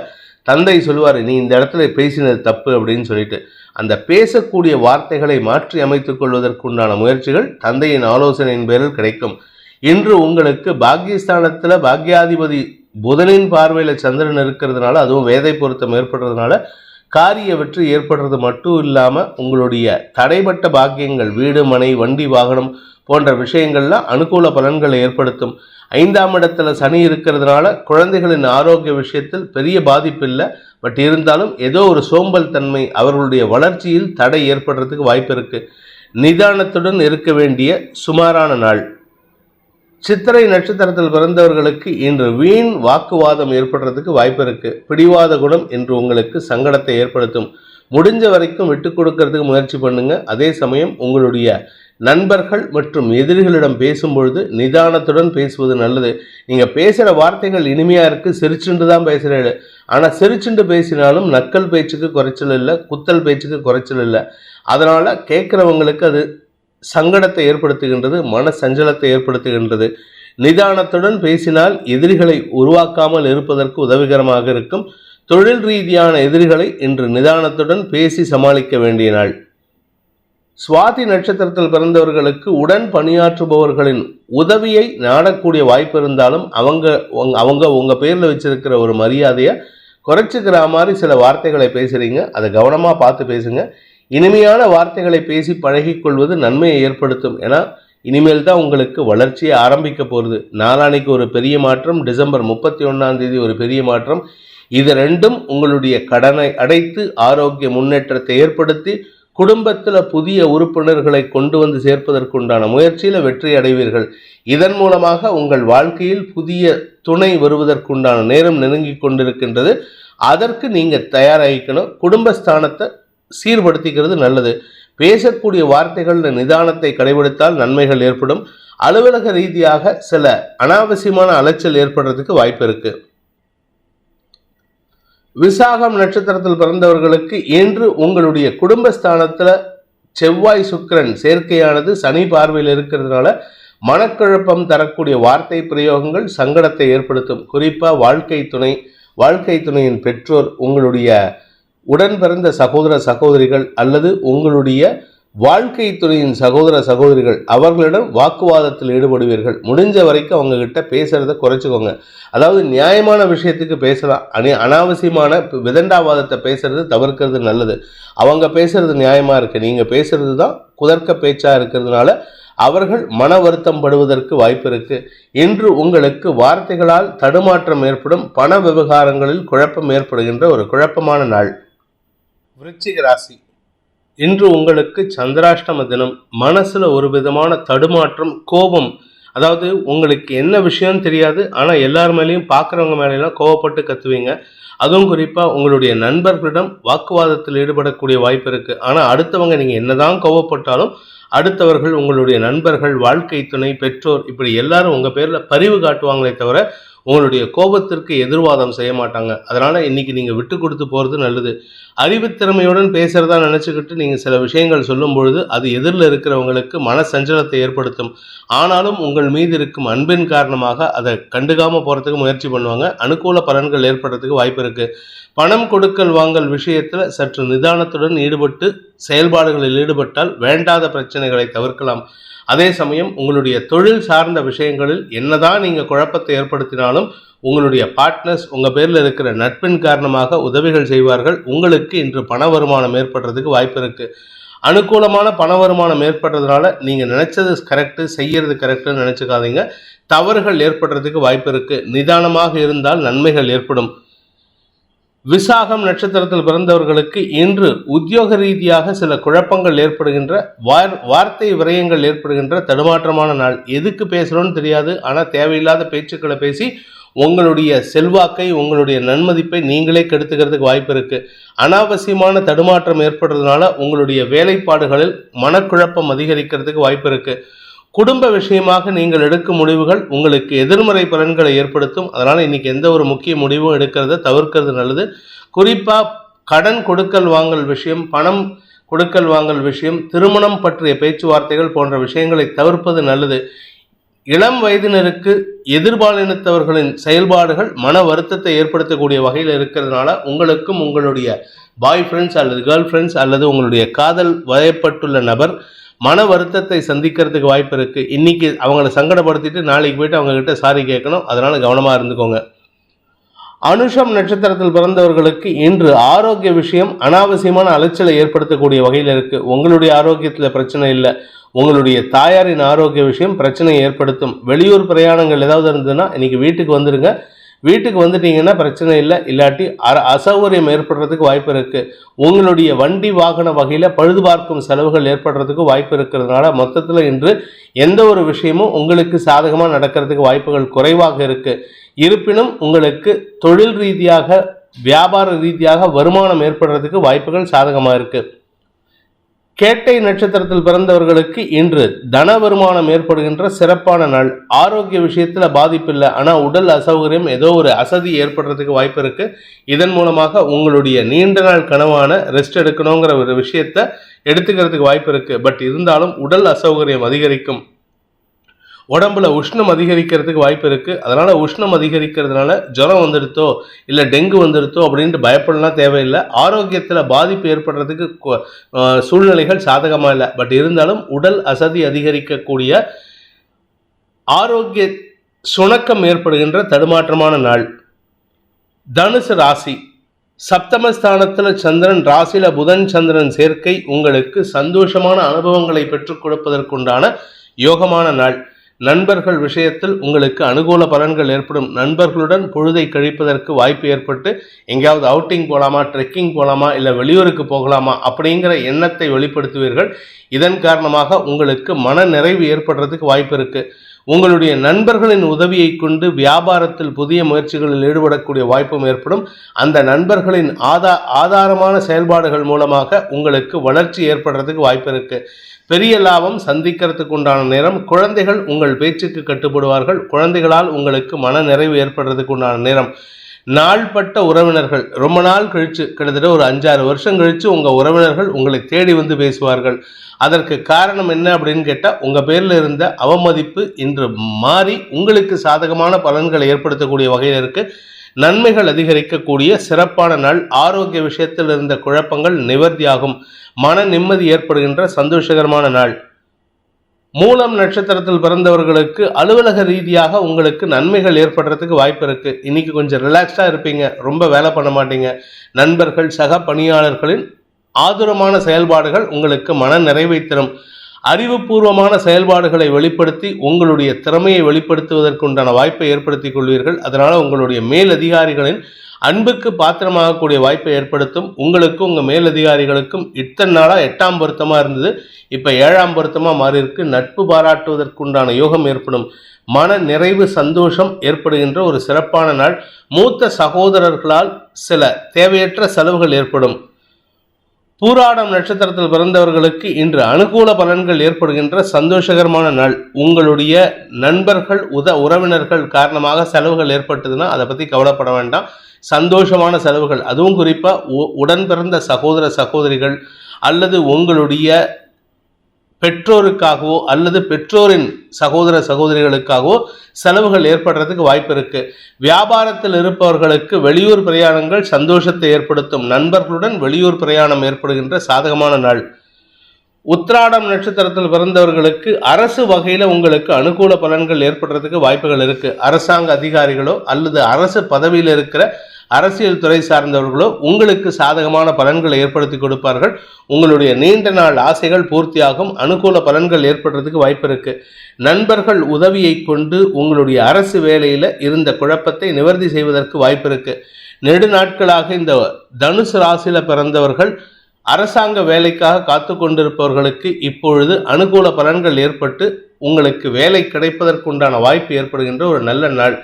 தந்தை சொல்லுவார், நீ இந்த இடத்துல பேசினது தப்பு அப்படின்னு சொல்லிட்டு. அந்த பேசக்கூடிய வார்த்தைகளை மாற்றி அமைத்துக் கொள்வதற்குண்டான முயற்சிகள் தந்தையின் ஆலோசனையின் பேரில் கிடைக்கும். இன்று உங்களுக்கு பாக்கியஸ்தானத்தில் பாக்கியாதிபதி புதனின் பார்வையில் சந்திரன் இருக்கிறதுனால, அதுவும் வேதை பொருத்தம் ஏற்படுறதுனால காரிய வெற்றி ஏற்படுறது மட்டும் இல்லாமல் உங்களுடைய தடைப்பட்ட பாக்கியங்கள், வீடு, மனை, வண்டி, வாகனம் போன்ற விஷயங்கள்லாம் அனுகூல பலன்களை ஏற்படுத்தும். 5ஆம் இடத்துல சனி இருக்கிறதுனால குழந்தைகளின் ஆரோக்கிய விஷயத்தில் பெரிய பாதிப்பு இல்லை. பட் இருந்தாலும் ஏதோ ஒரு சோம்பல் தன்மை, அவர்களுடைய வளர்ச்சியில் தடை ஏற்படுறதுக்கு வாய்ப்பு இருக்குது. நிதானத்துடன் இருக்க வேண்டிய சுமாரான நாள். சித்திரை நட்சத்திரத்தில் பிறந்தவர்களுக்கு இன்று வீண் வாக்குவாதம் ஏற்படுறதுக்கு வாய்ப்பு இருக்குது. பிடிவாத குணம் இன்று உங்களுக்கு சங்கடத்தை ஏற்படுத்தும். முடிஞ்ச வரைக்கும் விட்டு கொடுக்கறதுக்கு முயற்சி பண்ணுங்க. அதே சமயம் உங்களுடைய நண்பர்கள் மற்றும் எதிரிகளிடம் பேசும்பொழுது நிதானத்துடன் பேசுவது நல்லது. நீங்கள் பேசுகிற வார்த்தைகள் இனிமையாக இருக்குது, சிரிச்சுண்டு தான் பேசுகிறீங்க. ஆனால் சிரிச்சுண்டு பேசினாலும் நக்கல் பேச்சுக்கு குறைச்சல் இல்லை, குத்தல் பேச்சுக்கு குறைச்சல் இல்லை. அதனால் கேட்குறவங்களுக்கு அது சங்கடத்தை ஏற்படுத்துகின்றது, மன சஞ்சலத்தை ஏற்படுத்துகின்றது. நிதானத்துடன் பேசினால் எதிரிகளை உருவாக்காமல் இருப்பதற்கு உதவிகரமாக இருக்கும். தொழில் ரீதியான எதிரிகளை இன்று நிதானத்துடன் பேசி சமாளிக்க வேண்டிய நாள். சுவாதி நட்சத்திரத்தில் பிறந்தவர்களுக்கு உடன் பணியாற்றுபவர்களின் உதவியை நாடக்கூடிய வாய்ப்பு இருந்தாலும் அவங்க உங்கள் பேரில் வச்சிருக்கிற ஒரு மரியாதையை குறைச்சிக்கிற மாதிரி சில வார்த்தைகளை பேசுகிறீங்க. அதை கவனமாக பார்த்து பேசுங்க. இனிமையான வார்த்தைகளை பேசி பழகிக்கொள்வது நன்மையை ஏற்படுத்தும். ஏன்னா இனிமேல் தான் உங்களுக்கு வளர்ச்சியை ஆரம்பிக்க போகிறது. நாளானைக்கு ஒரு பெரிய மாற்றம், டிசம்பர் 31 ஒரு பெரிய மாற்றம். இது ரெண்டும் உங்களுடைய கடனை அடைத்து ஆரோக்கிய முன்னேற்றத்தை ஏற்படுத்தி குடும்பத்தில் புதிய உறுப்பினர்களை கொண்டு வந்து சேர்ப்பதற்குண்டான முயற்சியில் வெற்றி அடைவீர்கள். இதன் மூலமாக உங்கள் வாழ்க்கையில் புதிய துணை வருவதற்குண்டான நேரம் நெருங்கி கொண்டிருக்கின்றது. அதற்கு நீங்கள் தயாராகிக்கணும். குடும்பஸ்தானத்தை சீர்படுத்திக்கிறது நல்லது. பேசக்கூடிய வார்த்தைகளில் நிதானத்தை கடைபிடித்தால் நன்மைகள் ஏற்படும். அலுவலக ரீதியாக சில அனாவசியமான அலைச்சல் ஏற்படுறதுக்கு வாய்ப்பு இருக்கு. விசாகம் நட்சத்திரத்தில் பிறந்தவர்களுக்கு இன்று உங்களுடைய குடும்பஸ்தானத்தில் செவ்வாய் சுக்கிரன் சேர்க்கையானது சனி பார்வையில் இருக்கிறதுனால மனக்குழப்பம் தரக்கூடிய வார்த்தை பிரயோகங்கள் சங்கடத்தை ஏற்படுத்தும். குறிப்பாக வாழ்க்கை துணையின் பெற்றோர், உங்களுடைய உடன் பிறந்த சகோதர சகோதரிகள் அல்லது உங்களுடைய வாழ்க்கை துணையின் சகோதர சகோதரிகள், அவர்களிடம் வாக்குவாதத்தில் ஈடுபடுவீர்கள். முடிஞ்ச வரைக்கும் அவங்க கிட்ட பேசுறதை குறைச்சிக்கோங்க. அதாவது நியாயமான விஷயத்துக்கு பேசலாம், அனாவசியமான விதண்டாவாதத்தை பேசுறது தவிர்க்கிறது நல்லது. அவங்க பேசுறது நியாயமா இருக்கு, நீங்க பேசுறது தான் குதர்க்க பேச்சா இருக்கிறதுனால அவர்கள் மன வருத்தம் படுவதற்கு வாய்ப்பு இருக்கு. இன்று உங்களுக்கு வார்த்தைகளால் தடுமாற்றம் ஏற்படும். பண விவகாரங்களில் குழப்பம் ஏற்படுகின்ற ஒரு குழப்பமான நாள். விருச்சிக ராசி. இன்று உங்களுக்கு சந்திராஷ்டம தினம். மனசுல ஒரு விதமான தடுமாற்றம், கோபம். அதாவது உங்களுக்கு என்ன விஷயம் தெரியாது, ஆனா எல்லார் மேலேயும் பார்க்குறவங்க மேலெல்லாம் கோவப்பட்டு கத்துவீங்க. அதுவும் குறிப்பா உங்களுடைய நண்பர்களிடம் வாக்குவாதத்தில் ஈடுபடக்கூடிய வாய்ப்பு இருக்கு. ஆனா அடுத்தவங்க நீங்க என்னதான் கோவப்பட்டாலும் அடுத்தவர்கள், உங்களுடைய நண்பர்கள், வாழ்க்கை துணை, பெற்றோர், இப்படி எல்லாரும் உங்க பேர்ல பரிவு காட்டுவாங்களே தவிர உங்களுடைய கோபத்திற்கு எதிர்வாதம் செய்ய மாட்டாங்க. அதனால இன்னைக்கு நீங்க விட்டு கொடுத்து போறது நல்லது. அறிவுத்திறமையுடன் பேசுறதா நினைச்சுக்கிட்டு நீங்க சில விஷயங்கள் சொல்லும் பொழுது அது எதிரில் இருக்கிறவங்களுக்கு மன சஞ்சலத்தை ஏற்படுத்தும். ஆனாலும் உங்கள் மீது இருக்கும் அன்பின் காரணமாக அதை கண்டுக்காம போறதுக்கு முயற்சி பண்ணுவாங்க. அனுகூல பலன்கள் ஏற்படுறதுக்கு வாய்ப்பு இருக்கு. பணம் கொடுக்கல் வாங்கல் விஷயத்துல சற்று நிதானத்துடன் ஈடுபட்டு செயல்பாடுகளில் ஈடுபட்டால் வேண்டாத பிரச்சனைகளை தவிர்க்கலாம். அதே சமயம் உங்களுடைய தொழில் சார்ந்த விஷயங்களில் என்னதான் நீங்க குழப்பத்தை ஏற்படுத்தினாலும் உங்களுடைய பார்ட்னர்ஸ் உங்க பேர்ல இருக்கிற நட்பின் காரணமாக உதவிகள் செய்வார்கள். உங்களுக்கு இன்று பண வருமானம் ஏற்படுறதுக்கு வாய்ப்பு இருக்கு. அனுகூலமான பண வருமானம் ஏற்படுறதுனால நீங்க நினைச்சது கரெக்டு, செய்யறது கரெக்டுன்னு நினைச்சுக்காதீங்க. தவறுகள் ஏற்படுறதுக்கு வாய்ப்பு இருக்கு. நிதானமாக இருந்தால் நன்மைகள் ஏற்படும். விசாகம் நட்சத்திரத்தில் பிறந்தவர்களுக்கு இன்று உத்தியோக ரீதியாக சில குழப்பங்கள் ஏற்படுகின்ற, வார்த்தை விரயங்கள் ஏற்படுகின்ற தடுமாற்றமான நாள். எதுக்கு பேசுகிறோன்னு தெரியாது, ஆனால் தேவையில்லாத பேச்சுக்களை பேசி உங்களுடைய செல்வாக்கை, உங்களுடைய நன்மதிப்பை நீங்களே கெடுத்துக்கிறதுக்கு வாய்ப்பு இருக்கு. அனாவசியமான தடுமாற்றம் ஏற்படுறதுனால உங்களுடைய வேலைப்பாடுகளில் மனக்குழப்பம் அதிகரிக்கிறதுக்கு வாய்ப்பு இருக்கு. குடும்ப விஷயமாக நீங்கள் எடுக்கும் முடிவுகள் உங்களுக்கு எதிர்மறை பலன்களை ஏற்படுத்தும். அதனால் இன்னைக்கு எந்த ஒரு முக்கிய முடிவும் எடுக்கிறத தவிர்க்கிறது நல்லது. குறிப்பாக கடன் கொடுக்கல் வாங்கல் விஷயம், பணம் கொடுக்கல் வாங்கல் விஷயம், திருமணம் பற்றிய பேச்சுவார்த்தைகள் போன்ற விஷயங்களை தவிர்ப்பது நல்லது. இளம் வயதினருக்கு எதிர்பாலினத்தவர்களின் செயல்பாடுகள் மன வருத்தத்தை ஏற்படுத்தக்கூடிய வகையில் இருக்கிறதுனால உங்களுக்கும் உங்களுடைய பாய் ஃப்ரெண்ட்ஸ் அல்லது கேர்ள் ஃப்ரெண்ட்ஸ் அல்லது உங்களுடைய காதல் வயப்பட்டுள்ள நபர் மன வருத்தத்தை சந்திக்கிறதுக்கு வாய்ப்பு இருக்கு. இன்னைக்கு அவங்கள சங்கடப்படுத்திட்டு நாளைக்கு போயிட்டு அவங்க கிட்ட சாரி கேட்கணும். அதனால கவனமா இருந்துக்கோங்க. அனுஷம் நட்சத்திரத்தில் பிறந்தவர்களுக்கு இன்று ஆரோக்கிய விஷயம் அனாவசியமான அலைச்சலை ஏற்படுத்தக்கூடிய வகையில் இருக்கு. உங்களுடைய ஆரோக்கியத்தில் பிரச்சனை இல்லை, உங்களுடைய தாயாரின் ஆரோக்கிய விஷயம் பிரச்சனையை ஏற்படுத்தும். வெளியூர் பிரயாணங்கள் ஏதாவது இருந்ததுன்னா இன்னைக்கு வீட்டுக்கு வந்துடுங்க. வீட்டுக்கு வந்துட்டீங்கன்னா பிரச்சனை இல்லை. இல்லாட்டி அசௌகரியம் ஏற்படுறதுக்கு வாய்ப்பு இருக்கு. உங்களுடைய வண்டி வாகன வகையில் பழுது பார்க்கும் செலவுகள் ஏற்படுறதுக்கு வாய்ப்பு இருக்கிறதுனால மொத்தத்தில் இன்று எந்த ஒரு விஷயமும் உங்களுக்கு சாதகமாக நடக்கிறதுக்கு வாய்ப்புகள் குறைவாக இருக்கு. இருப்பினும் உங்களுக்கு தொழில் ரீதியாக, வியாபார ரீதியாக வருமானம் ஏற்படுறதுக்கு வாய்ப்புகள் சாதகமாக இருக்கு. கேட்டை நட்சத்திரத்தில் பிறந்தவர்களுக்கு இன்று தன வருமானம் ஏற்படுகின்ற சிறப்பான நாள். ஆரோக்கிய விஷயத்துல பாதிப்பு இல்லை, ஆனா உடல் அசௌகரியம், ஏதோ ஒரு அசதி ஏற்படுறதுக்கு வாய்ப்பு இருக்கு. இதன் மூலமாக உங்களுடைய நீண்ட நாள் கனவான ரெஸ்ட் எடுக்கணுங்கிற ஒரு விஷயத்த எடுத்துக்கிறதுக்கு வாய்ப்பு இருக்கு. பட் இருந்தாலும் உடல் அசௌகரியம் அதிகரிக்கும். உடம்புல உஷ்ணம் அதிகரிக்கிறதுக்கு வாய்ப்பு இருக்கு. அதனால உஷ்ணம் அதிகரிக்கிறதுனால ஜுரம் வந்துடுத்தோ இல்லை டெங்கு வந்துடுத்தோ அப்படின்ட்டு பயப்படலாம் தேவையில்லை. ஆரோக்கியத்தில் பாதிப்பு ஏற்படுறதுக்கு சூழ்நிலைகள் சாதகமாக இல்லை. பட் இருந்தாலும் உடல் அசதி அதிகரிக்கக்கூடிய, ஆரோக்கிய சுணக்கம் ஏற்படுகின்ற தடுமாற்றமான நாள். தனுசு ராசி. சப்தமஸ்தானத்தில் சந்திரன், ராசியில புதன் சந்திரன் சேர்க்கை உங்களுக்கு சந்தோஷமான அனுபவங்களை பெற்றுக் கொடுப்பதற்குண்டான யோகமான நாள். நண்பர்கள் விஷயத்தில் உங்களுக்கு அனுகூல பலன்கள் ஏற்படும். நண்பர்களுடன் பொழுதை கழிப்பதற்கு வாய்ப்பு ஏற்பட்டு எங்கேயாவது அவுட்டிங் போகலாமா, ட்ரெக்கிங் போகலாமா, இல்லை வெளியூருக்கு போகலாமா அப்படிங்கிற எண்ணத்தை வெளிப்படுத்துவீர்கள். இதன் காரணமாக உங்களுக்கு மன நிறைவு ஏற்படுறதுக்கு வாய்ப்பு இருக்கு. உங்களுடைய நண்பர்களின் உதவியை கொண்டு வியாபாரத்தில் புதிய முயற்சிகளில் ஈடுபடக்கூடிய வாய்ப்பும் ஏற்படும். அந்த நண்பர்களின் ஆதாரமான செயல்பாடுகள் மூலமாக உங்களுக்கு வளர்ச்சி ஏற்படுறதுக்கு வாய்ப்பு இருக்கு. பெரிய லாபம் சந்திக்கிறதுக்கு உண்டான நேரம். குழந்தைகள் உங்கள் பேச்சுக்கு கட்டுப்படுவார்கள். குழந்தைகளால் உங்களுக்கு மன நிறைவு ஏற்படுறதுக்கு உண்டான நேரம். நாள்பட்ட உறவினர்கள், ரொம்ப நாள் கழிச்சு, கிட்டத்தட்ட ஒரு 5-6 வருஷம் கழிச்சு உங்கள் உறவினர்கள் உங்களை தேடி வந்து பேசுவார்கள். அதற்கு காரணம் என்ன அப்படின்னு கேட்டால், உங்கள் பேரில் இருந்த அவமதிப்பு இன்று மாறி உங்களுக்கு சாதகமான பலன்களை ஏற்படுத்தக்கூடிய வகையில் இருக்கு. நன்மைகள் அதிகரிக்கக்கூடிய சிறப்பான நாள். ஆரோக்கிய விஷயத்தில் இருந்த குழப்பங்கள் நிவர்த்தியாகும். மன நிம்மதி ஏற்படுகின்ற சந்தோஷகரமான நாள். மூலம் நட்சத்திரத்தில் பிறந்தவர்களுக்கு அலுவலக ரீதியாக உங்களுக்கு நன்மைகள் ஏற்படுறதுக்கு வாய்ப்பு இருக்கு. இன்னைக்கு கொஞ்சம் ரிலாக்ஸ்டா இருப்பீங்க, ரொம்ப வேலை பண்ண மாட்டீங்க. நண்பர்கள், சக பணியாளர்களின் ஆதுரமான செயல்பாடுகள் உங்களுக்கு மன நிறைவை தரும். அறிவுபூர்வமான செயல்பாடுகளை வெளிப்படுத்தி உங்களுடைய திறமையை வெளிப்படுத்துவதற்குண்டான வாய்ப்பை ஏற்படுத்திக் கொள்வீர்கள். அதனால உங்களுடைய மேலதிகாரிகளின் அன்புக்கு பாத்திரமாகக்கூடிய வாய்ப்பை ஏற்படுத்தும். உங்களுக்கும் உங்கள் மேலதிகாரிகளுக்கும் இத்தனை நாளாக 8ஆம் பொருத்தமாக இருந்தது, இப்போ 7ஆம் பொருத்தமாக மாறி இருக்கு. நட்பு பாராட்டுவதற்குண்டான யோகம் ஏற்படும். மன நிறைவு சந்தோஷம் ஏற்படுகின்ற ஒரு சிறப்பான நாள். மூத்த சகோதரர்களால் சில தேவையற்ற செலவுகள் ஏற்படும். பூராடம் நட்சத்திரத்தில் பிறந்தவர்களுக்கு இன்று அனுகூல பலன்கள் ஏற்படுகின்ற சந்தோஷகரமான நாள். உங்களுடைய நண்பர்கள் உறவினர்கள் காரணமாக செலவுகள் ஏற்பட்டதுன்னா அதை பற்றி கவலைப்பட வேண்டாம். சந்தோஷமான செலவுகள், அதுவும் குறிப்பாக உடன் பிறந்த சகோதர சகோதரிகள் அல்லது உங்களுடைய பெற்றோருக்காகவோ அல்லது பெற்றோரின் சகோதர சகோதரிகளுக்காகவோ செலவுகள் ஏற்படுறதுக்கு வாய்ப்பு இருக்கு. வியாபாரத்தில் இருப்பவர்களுக்கு வெளியூர் பிரயாணங்கள் சந்தோஷத்தை ஏற்படுத்தும். நண்பர்களுடன் வெளியூர் பிரயாணம் ஏற்படுகின்ற சாதகமான நாள். உத்திராடம் நட்சத்திரத்தில் பிறந்தவர்களுக்கு அரசு வகையில் உங்களுக்கு அனுகூல பலன்கள் ஏற்படுறதுக்கு வாய்ப்புகள் இருக்கு. அரசாங்க அதிகாரிகளோ அல்லது அரசு பதவியில் இருக்கிற அரசியல் துறை சார்ந்தவர்களோ உங்களுக்கு சாதகமான பலன்களை ஏற்படுத்தி கொடுப்பார்கள். உங்களுடைய நீண்ட நாள் ஆசைகள் பூர்த்தியாகும். அனுகூல பலன்கள் ஏற்படுறதுக்கு வாய்ப்பு இருக்கு. நண்பர்கள் உதவியை கொண்டு உங்களுடைய அரசு வேலையில் இருந்த குழப்பத்தை நிவர்த்தி செய்வதற்கு வாய்ப்பு இருக்கு. நெடு நாட்களாக இந்த தனுசு ராசியில் பிறந்தவர்கள் அரசாங்க வேலைக்காக காத்து கொண்டிருப்பவர்களுக்கு இப்பொழுது அனுகூல பலன்கள் ஏற்பட்டு உங்களுக்கு வேலை கிடைப்பதற்குண்டான வாய்ப்பு ஏற்படுகின்ற ஒரு நல்ல நாள்.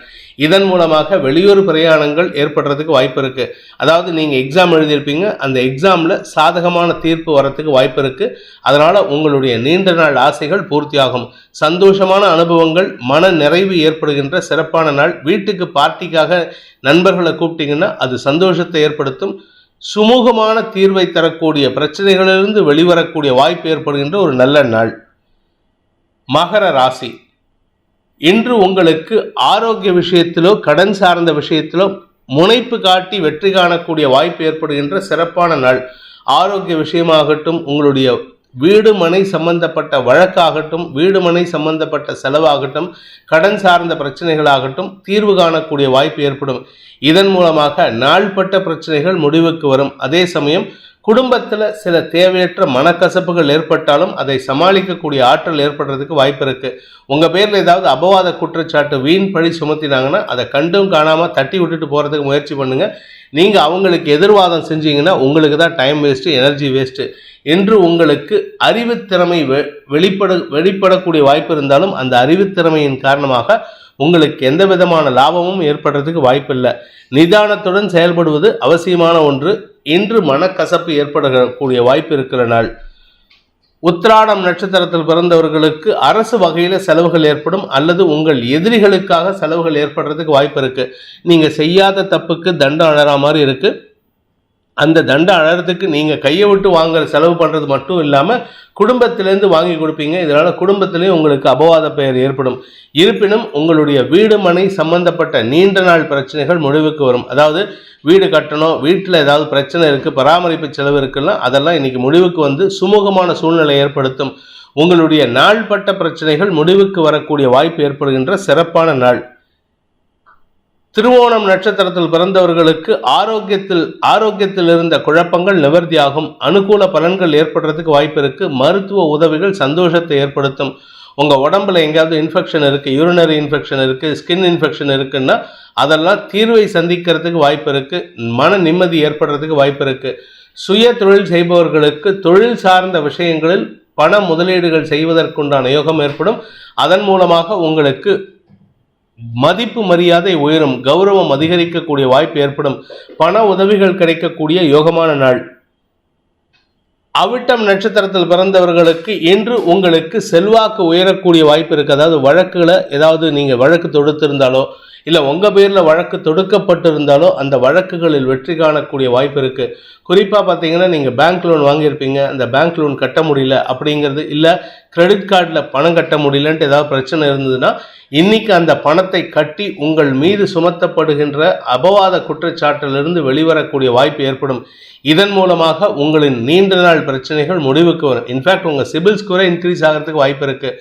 இதன் மூலமாக வெளியூர் பிரயாணங்கள் ஏற்படுறதுக்கு வாய்ப்பு இருக்கு. அதாவது நீங்க எக்ஸாம் எழுதியிருப்பீங்க, அந்த எக்ஸாம்ல சாதகமான தீர்ப்பு வரத்துக்கு வாய்ப்பு இருக்கு. அதனால உங்களுடைய நீண்ட நாள் ஆசைகள் பூர்த்தியாகும். சந்தோஷமான அனுபவங்கள், மன நிறைவு ஏற்படுகின்ற சிறப்பான நாள். வீட்டுக்கு பார்ட்டிக்காக நண்பர்களை கூப்பிட்டீங்கன்னா அது சந்தோஷத்தை ஏற்படுத்தும். சுமூகமான தீர்வை தரக்கூடிய பிரச்சனைகளிலிருந்து வெளிவரக்கூடிய வாய்ப்பு ஏற்படுகின்ற ஒரு நல்ல நாள். மகர ராசி, இன்று உங்களுக்கு ஆரோக்கிய விஷயத்திலோ கடன் சார்ந்த விஷயத்திலோ முனைப்பு காட்டி வெற்றி காணக்கூடிய வாய்ப்பு ஏற்படுகின்ற சிறப்பான நாள். ஆரோக்கிய விஷயமாகட்டும், உங்களுடைய வீடு மனை சம்பந்தப்பட்ட வழக்காகட்டும், வீடு மனை சம்பந்தப்பட்ட செலவாகட்டும், கடன் சார்ந்த பிரச்சனைகளாகட்டும் தீர்வு காணக்கூடிய வாய்ப்பு ஏற்படும். இதன் மூலமாக நாள்பட்ட பிரச்சனைகள் முடிவுக்கு வரும். அதே சமயம் குடும்பத்தில் சில தேவையற்ற மனக்கசப்புகள் ஏற்பட்டாலும் அதை சமாளிக்கக்கூடிய ஆற்றல் ஏற்படுறதுக்கு வாய்ப்பு இருக்கு. உங்கள் பேரில் ஏதாவது அபவாத குற்றச்சாட்டு வீண் பழி சுமத்தினாங்கன்னா அதை கண்டும் காணாமல் தட்டி விட்டுட்டு போகிறதுக்கு முயற்சி பண்ணுங்கள். நீங்கள் அவங்களுக்கு எதிர்வாதம் செஞ்சீங்கன்னா உங்களுக்கு தான் டைம் வேஸ்ட்டு, எனர்ஜி வேஸ்ட்டு. என்று உங்களுக்கு அறிவுத்திறமை வெளிப்படக்கூடிய வாய்ப்பு இருந்தாலும் அந்த அறிவுத்திறமையின் காரணமாக உங்களுக்கு எந்த விதமான லாபமும் ஏற்படுறதுக்கு வாய்ப்பில்லை. நிதானத்துடன் செயல்படுவது அவசியமான ஒன்று. இன்று மனக்கசப்பு ஏற்படக்கூடிய வாய்ப்பு இருக்கிற நாள். உத்திராடம் நட்சத்திரத்தில் பிறந்தவர்களுக்கு அரசு வகையில் செலவுகள் ஏற்படும் அல்லது உங்கள் எதிரிகளுக்காக செலவுகள் ஏற்படுறதுக்கு வாய்ப்பு இருக்கு. நீங்க செய்யாத தப்புக்கு தண்டம் அழற மாதிரி இருக்கு. அந்த தண்டம் அழறதுக்கு நீங்கள் கையை விட்டு வாங்குற செலவு பண்ணுறது மட்டும் இல்லாமல் குடும்பத்திலேருந்து வாங்கி கொடுப்பீங்க. இதனால் குடும்பத்திலேயும் உங்களுக்கு அபவாத பெயர் ஏற்படும். இருப்பினும் உங்களுடைய வீடு மனை சம்பந்தப்பட்ட நீண்ட நாள் பிரச்சனைகள் முடிவுக்கு வரும். அதாவது வீடு கட்டணும், வீட்டில் ஏதாவது பிரச்சனை இருக்குது, பராமரிப்பு செலவு இருக்குன்னா அதெல்லாம் இன்னைக்கு முடிவுக்கு வந்து சுமூகமான சூழ்நிலை ஏற்படுத்தும். உங்களுடைய நாள்பட்ட பிரச்சனைகள் முடிவுக்கு வரக்கூடிய வாய்ப்பு ஏற்படுகின்ற சிறப்பான நாள். திருவோணம் நட்சத்திரத்தில் பிறந்தவர்களுக்கு ஆரோக்கியத்தில் இருந்த குழப்பங்கள் நிவர்த்தியாகும். அனுகூல பலன்கள் ஏற்படுறதுக்கு வாய்ப்பு இருக்கு. மருத்துவ உதவிகள் சந்தோஷத்தை ஏற்படுத்தும். உங்க உடம்புல எங்கேயாவது இன்ஃபெக்ஷன் இருக்கு, யூரினரி இன்ஃபெக்ஷன் இருக்கு, ஸ்கின் இன்ஃபெக்ஷன் இருக்குன்னா அதெல்லாம் தீர்வை சந்திக்கிறதுக்கு வாய்ப்பு இருக்கு. மன நிம்மதி ஏற்படுறதுக்கு வாய்ப்பு இருக்கு. சுய தொழில் செய்பவர்களுக்கு தொழில் சார்ந்த விஷயங்களில் பண முதலீடுகள் செய்வதற்குண்டான யோகம் ஏற்படும். அதன் மூலமாக உங்களுக்கு மதிப்பு மரியாதை உயரும், கௌரவம் அதிகரிக்கக்கூடிய வாய்ப்பு ஏற்படும். பண உதவிகள் கிடைக்கக்கூடிய யோகமான நாள். அவிட்டம் நட்சத்திரத்தில் பிறந்தவர்களுக்கு இன்று உங்களுக்கு செல்வாக்கு உயரக்கூடிய வாய்ப்பு இருக்கு. அதாவது வழக்குகளை ஏதாவது நீங்கள் வழக்கு தொடுத்திருந்தாலோ இல்லை உங்கள் பேரில் வழக்கு தொடுக்கப்பட்டிருந்தாலோ அந்த வழக்குகளில் வெற்றி காணக்கூடிய வாய்ப்பு இருக்குது. குறிப்பாக பார்த்தீங்கன்னா நீங்கள் பேங்க் லோன் வாங்கியிருப்பீங்க, அந்த பேங்க் லோன் கட்ட முடியல அப்படிங்கிறது, இல்லை கிரெடிட் கார்டில் பணம் கட்ட முடியலன்ட்டு ஏதாவது பிரச்சனை இருந்ததுன்னா இன்னைக்கு அந்த பணத்தை கட்டி உங்கள் மீது சுமத்தப்படுகின்ற அபவாத குற்றச்சாட்டிலிருந்து வெளிவரக்கூடிய வாய்ப்பு ஏற்படும். இதன் மூலமாக உங்களின் நீண்ட நாள் பிரச்சனைகள் முடிவுக்கு வரும். இன்ஃபேக்ட் உங்கள் சிபில் ஸ்கோரை இன்க்ரீஸ் ஆகிறதுக்கு வாய்ப்பு இருக்குது.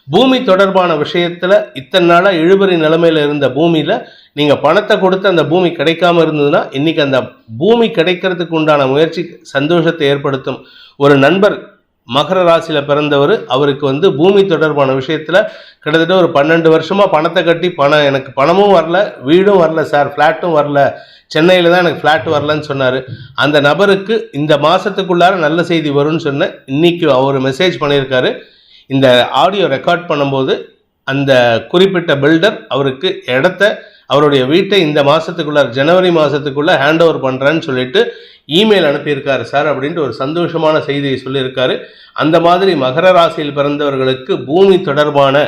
பூமி தொடர்பான விஷயத்தில் இத்தனை நாளாக இழுபறி நிலைமையில் இருந்த பூமியில் நீங்கள் பணத்தை கொடுத்து அந்த பூமி கிடைக்காம இருந்ததுன்னா இன்னைக்கு அந்த பூமி கிடைக்கிறதுக்கு உண்டான முயற்சி சந்தோஷத்தை ஏற்படுத்தும். ஒரு நண்பர் மகர ராசியில் பிறந்தவர். அவருக்கு பூமி தொடர்பான விஷயத்தில் கிட்டத்தட்ட ஒரு 12 வருஷமாக பணத்தை கட்டி எனக்கு பணமும் வரல, வீடும் வரல சார், ஃப்ளாட்டும் வரல, சென்னையில் தான் எனக்கு ஃப்ளாட் வரலன்னு சொன்னார். அந்த நபருக்கு இந்த மாதத்துக்குள்ளார நல்ல செய்தி வரும்னு சொன்னேன். இன்றைக்கி அவர் மெசேஜ் பண்ணியிருக்காரு. இந்த ஆடியோ ரெக்கார்ட் பண்ணும்போது அந்த குறிப்பிட்ட பில்டர் அவருக்கு அவருடைய வீட்டை இந்த மாதத்துக்குள்ள ஜனவரி மாதத்துக்குள்ளே ஹேண்ட் ஓவர் பண்ணுறேன்னு சொல்லிட்டு இமெயில் அனுப்பியிருக்காரு சார் அப்படின்ட்டு ஒரு சந்தோஷமான செய்தியை சொல்லியிருக்காரு. அந்த மாதிரி மகர ராசியில் பிறந்தவர்களுக்கு பூமி தொடர்பான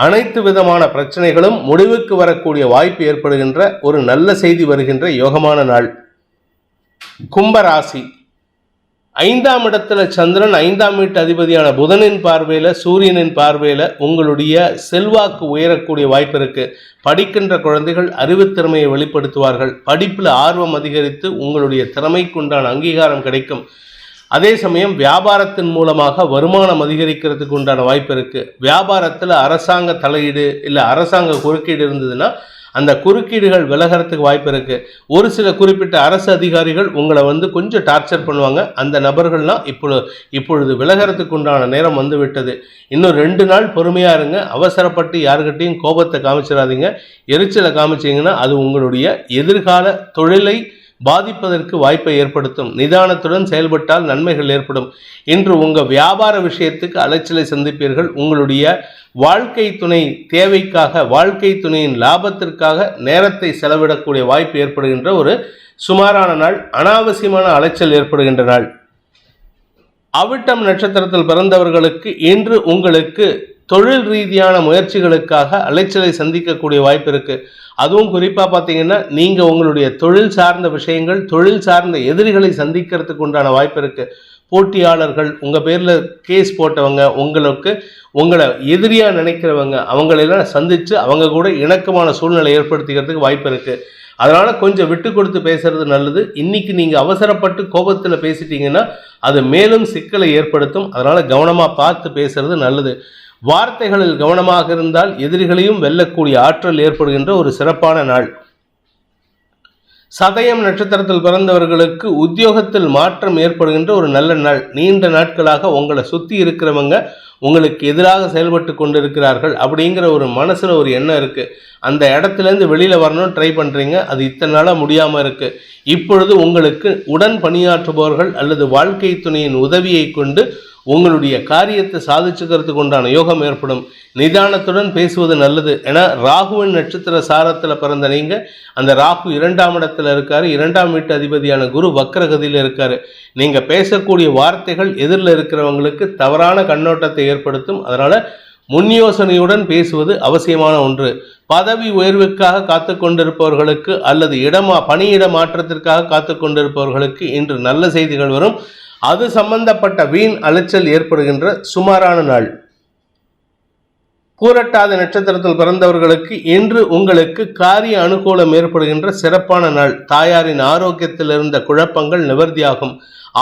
அனைத்து விதமான பிரச்சனைகளும் முடிவுக்கு வரக்கூடிய வாய்ப்பு ஏற்படுகின்ற ஒரு நல்ல செய்தி வருகின்ற யோகமான நாள். கும்பராசி, 5ஆம் இடத்துல சந்திரன், 5ஆம் வீட்டு அதிபதியான புதனின் பார்வையில், சூரியனின் பார்வையில் உங்களுடைய செல்வாக்கு உயரக்கூடிய வாய்ப்பு இருக்கு. படிக்கின்ற குழந்தைகள் அறிவுத்திறமையை வெளிப்படுத்துவார்கள். படிப்பில் ஆர்வம் அதிகரித்து உங்களுடைய திறமைக்குண்டான அங்கீகாரம் கிடைக்கும். அதே சமயம் வியாபாரத்தின் மூலமாக வருமானம் அதிகரிக்கிறதுக்கு உண்டான வாய்ப்பு இருக்கு. வியாபாரத்தில் அரசாங்க தலையீடு இல்லை அரசாங்க குறுக்கீடு இருந்ததுன்னா அந்த குறுக்கீடுகள் விலகிறதுக்கு வாய்ப்பு இருக்கு. ஒரு சில குறிப்பிட்ட அரசு அதிகாரிகள் உங்களை கொஞ்சம் டார்ச்சர் பண்ணுவாங்க. அந்த நபர்கள்லாம் இப்பொழுது விலகிறதுக்கு உண்டான நேரம் வந்து விட்டது. இன்னும் 2 நாள் பொறுமையா இருங்க. அவசரப்பட்டு யாருக்கிட்டையும் கோபத்தை காமிச்சிடாதீங்க. எரிச்சலை காமிச்சிங்கன்னா அது உங்களுடைய எதிர்கால தொழிலை பாதிப்பதற்கு வாய்ப்பை ஏற்படுத்தும். நிதானத்துடன் செயல்பட்டால் நன்மைகள் ஏற்படும். இன்று உங்கள் வியாபார விஷயத்துக்கு அலைச்சலை சந்திப்பீர்கள். உங்களுடைய வாழ்க்கை துணை தேவைக்காக, வாழ்க்கை துணையின் லாபத்திற்காக நேரத்தை செலவிடக்கூடிய வாய்ப்பு ஏற்படுகின்ற ஒரு சுமாரான நாள். அனாவசியமான அலைச்சல் ஏற்படுகின்ற நாள். அவிட்டம் நட்சத்திரத்தில் பிறந்தவர்களுக்கு இன்று உங்களுக்கு தொழில் ரீதியான முயற்சிகளுக்காக அலைச்சலை சந்திக்கக்கூடிய வாய்ப்பு இருக்கு. அதுவும் குறிப்பாக பார்த்தீங்கன்னா நீங்கள் உங்களுடைய தொழில் சார்ந்த விஷயங்கள், தொழில் சார்ந்த எதிரிகளை சந்திக்கிறதுக்கு உண்டான வாய்ப்பு இருக்கு. போட்டியாளர்கள், உங்கள் பேரில் கேஸ் போட்டவங்க, உங்களை எதிரியாக நினைக்கிறவங்க, அவங்களெல்லாம் சந்தித்து அவங்க கூட இணக்கமான சூழ்நிலை ஏற்படுத்திக்கிறதுக்கு வாய்ப்பு இருக்குது. அதனால் கொஞ்சம் விட்டு கொடுத்து பேசுறது நல்லது. இன்றைக்கி நீங்கள் அவசரப்பட்டு கோபத்தில் பேசிட்டீங்கன்னா அது மேலும் சிக்கலை ஏற்படுத்தும். அதனால் கவனமாக பார்த்து பேசுறது நல்லது. வார்த்தைகளில் கவனமாக இருந்தால் எதிரிகளையும் வெல்லக்கூடிய ஆற்றல் ஏற்படுகின்ற ஒரு சிறப்பான நாள். சதயம் நட்சத்திரத்தில் பிறந்தவர்களுக்கு உத்தியோகத்தில் மாற்றம் ஏற்படுகின்ற ஒரு நல்ல நாள். நீண்ட நாட்களாக உங்களை சுற்றி இருக்கிறவங்க உங்களுக்கு எதிராக செயல்பட்டு கொண்டிருக்கிறார்கள் அப்படிங்கிற ஒரு மனசில் ஒரு எண்ணம் இருக்குது. அந்த இடத்துலேருந்து வெளியில் வரணும்னு ட்ரை பண்ணுறீங்க. அது இத்தனை நாளாக முடியாமல் இருக்குது. இப்பொழுது உங்களுக்கு உடன் பணியாற்றுபவர்கள் அல்லது வாழ்க்கை துணையின் உதவியை கொண்டு உங்களுடைய காரியத்தை சாதிச்சுக்கிறதுக்கு உண்டான யோகம் ஏற்படும். நிதானத்துடன் பேசுவது நல்லது. ஏன்னா ராகுவின் நட்சத்திர சாரத்தில் பிறந்த நீங்கள், அந்த ராகு 2ஆம் இடத்துல இருக்காரு. 2ஆம் வீட்டு அதிபதியான குரு வக்ரகதியில் இருக்காரு. நீங்கள் பேசக்கூடிய வார்த்தைகள் எதிரில் இருக்கிறவங்களுக்கு தவறான கண்ணோட்டத்தை ஏற்படுத்தும். அதனால் முன் யோசனையுடன் பேசுவது அவசியமான ஒன்று. பதவி உயர்வுக்காக காத்து கொண்டிருப்பவர்களுக்கு அல்லது பணியிட மாற்றத்திற்காக காத்து கொண்டிருப்பவர்களுக்கு இன்று நல்ல செய்திகள் வரும். அது சம்பந்தப்பட்ட வீண் அலைச்சல் ஏற்படுகின்ற சுமாரான நாள். பூரட்டாதி நட்சத்திரத்தில் பிறந்தவர்களுக்கு இன்று உங்களுக்கு காரிய அனுகூலம் ஏற்படுகின்ற சிறப்பான நாள். தாயாரின் ஆரோக்கியத்தில் இருந்த குழப்பங்கள் நிவர்த்தியாகும்.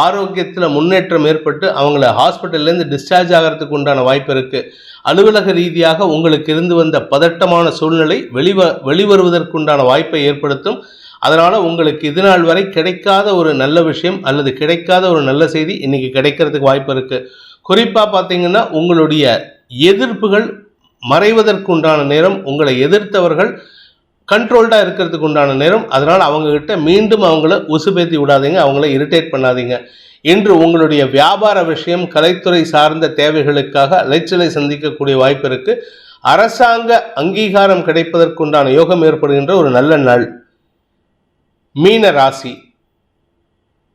ஆரோக்கியத்தில் முன்னேற்றம் ஏற்பட்டு அவங்கள ஹாஸ்பிட்டல்லேருந்து டிஸ்சார்ஜ் ஆகிறதுக்கு உண்டான வாய்ப்பு இருக்குது. அலுவலக ரீதியாக உங்களுக்கு இருந்து வந்த பதட்டமான சூழ்நிலை வெளிவருவதற்குண்டான வாய்ப்பை ஏற்படுத்தும். அதனால் உங்களுக்கு இது நாள் வரை கிடைக்காத ஒரு நல்ல விஷயம் அல்லது கிடைக்காத ஒரு நல்ல செய்தி இன்னைக்கு கிடைக்கிறதுக்கு வாய்ப்பு இருக்குது. குறிப்பாக பார்த்தீங்கன்னா உங்களுடைய எதிர்ப்புகள் மறைவதற்குண்டான நேரம், உங்களை எதிர்த்தவர்கள் கண்ட்ரோல்டாக இருக்கிறதுக்கு உண்டான நேரம். அதனால் அவங்கக்கிட்ட மீண்டும் அவங்கள உசுபேத்தி விடாதீங்க, அவங்கள இரிட்டேட் பண்ணாதீங்க. இன்று உங்களுடைய வியாபார விஷயம், கலைத்துறை சார்ந்த தேவைகளுக்காக அலைச்சலை சந்திக்கக்கூடிய வாய்ப்பு இருக்குது. அரசாங்க அங்கீகாரம் கிடைப்பதற்குண்டான யோகம் ஏற்படுகின்ற ஒரு நல்ல நாள். மீன ராசி,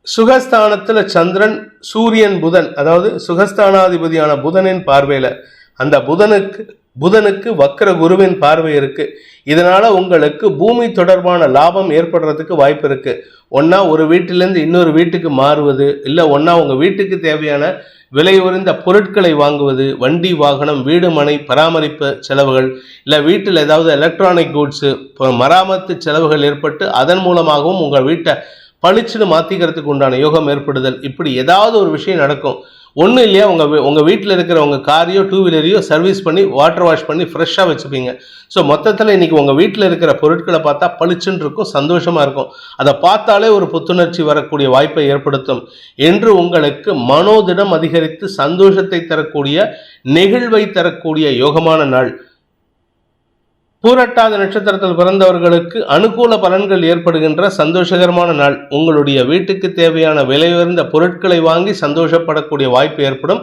சுகஸ்தானத்தில் சந்திரன், சூரியன், புதன், அதாவது சுகஸ்தானாதிபதியான புதனின் பார்வையில், அந்த புதனுக்கு வக்ர குருவின் பார்வை இருக்கு. இதனால உங்களுக்கு பூமி தொடர்பான லாபம் ஏற்படுறதுக்கு வாய்ப்பு இருக்கு. ஒன்னா ஒரு வீட்டிலேருந்து இன்னொரு வீட்டுக்கு மாறுவது, இல்லை ஒன்னா உங்க வீட்டுக்கு தேவையான விலை உயர்ந்த பொருட்களை வாங்குவது, வண்டி வாகனம், வீடு மனை பராமரிப்பு செலவுகள், இல்லை வீட்டில் ஏதாவது எலக்ட்ரானிக் கூட்ஸு மராமத்து செலவுகள் ஏற்பட்டு அதன் மூலமாகவும் உங்கள் வீட்டை பளிச்சுன்னு மாற்றிக்கிறதுக்கு உண்டான யோகம் ஏற்படுதல். இப்படி ஏதாவது ஒரு விஷயம் நடக்கும். ஒன்றும் இல்லையா, உங்கள் வீட்டில் இருக்கிற உங்கள் காரையோ டூ வீலரையோ சர்வீஸ் பண்ணி வாட்டர் வாஷ் பண்ணி ஃப்ரெஷ்ஷாக வச்சுப்பீங்க. ஸோ மொத்தத்தில் இன்றைக்கி உங்கள் வீட்டில் இருக்கிற பொருட்களை பார்த்தா பளிச்சுன்னு இருக்கும், சந்தோஷமாக இருக்கும். அதை பார்த்தாலே ஒரு புத்துணர்ச்சி வரக்கூடிய வாய்ப்பை ஏற்படுத்தும். என்று உங்களுக்கு மனோதிடம் அதிகரித்து சந்தோஷத்தை தரக்கூடிய, நெகிழ்வை தரக்கூடிய யோகமான நாள். பூரட்டாத நட்சத்திரத்தில் பிறந்தவர்களுக்கு அனுகூல பலன்கள் ஏற்படுகின்ற சந்தோஷகரமான நாள். உங்களுடைய வீட்டுக்கு தேவையான விலையுயர்ந்த பொருட்களை வாங்கி சந்தோஷப்படக்கூடிய வாய்ப்பு ஏற்படும்.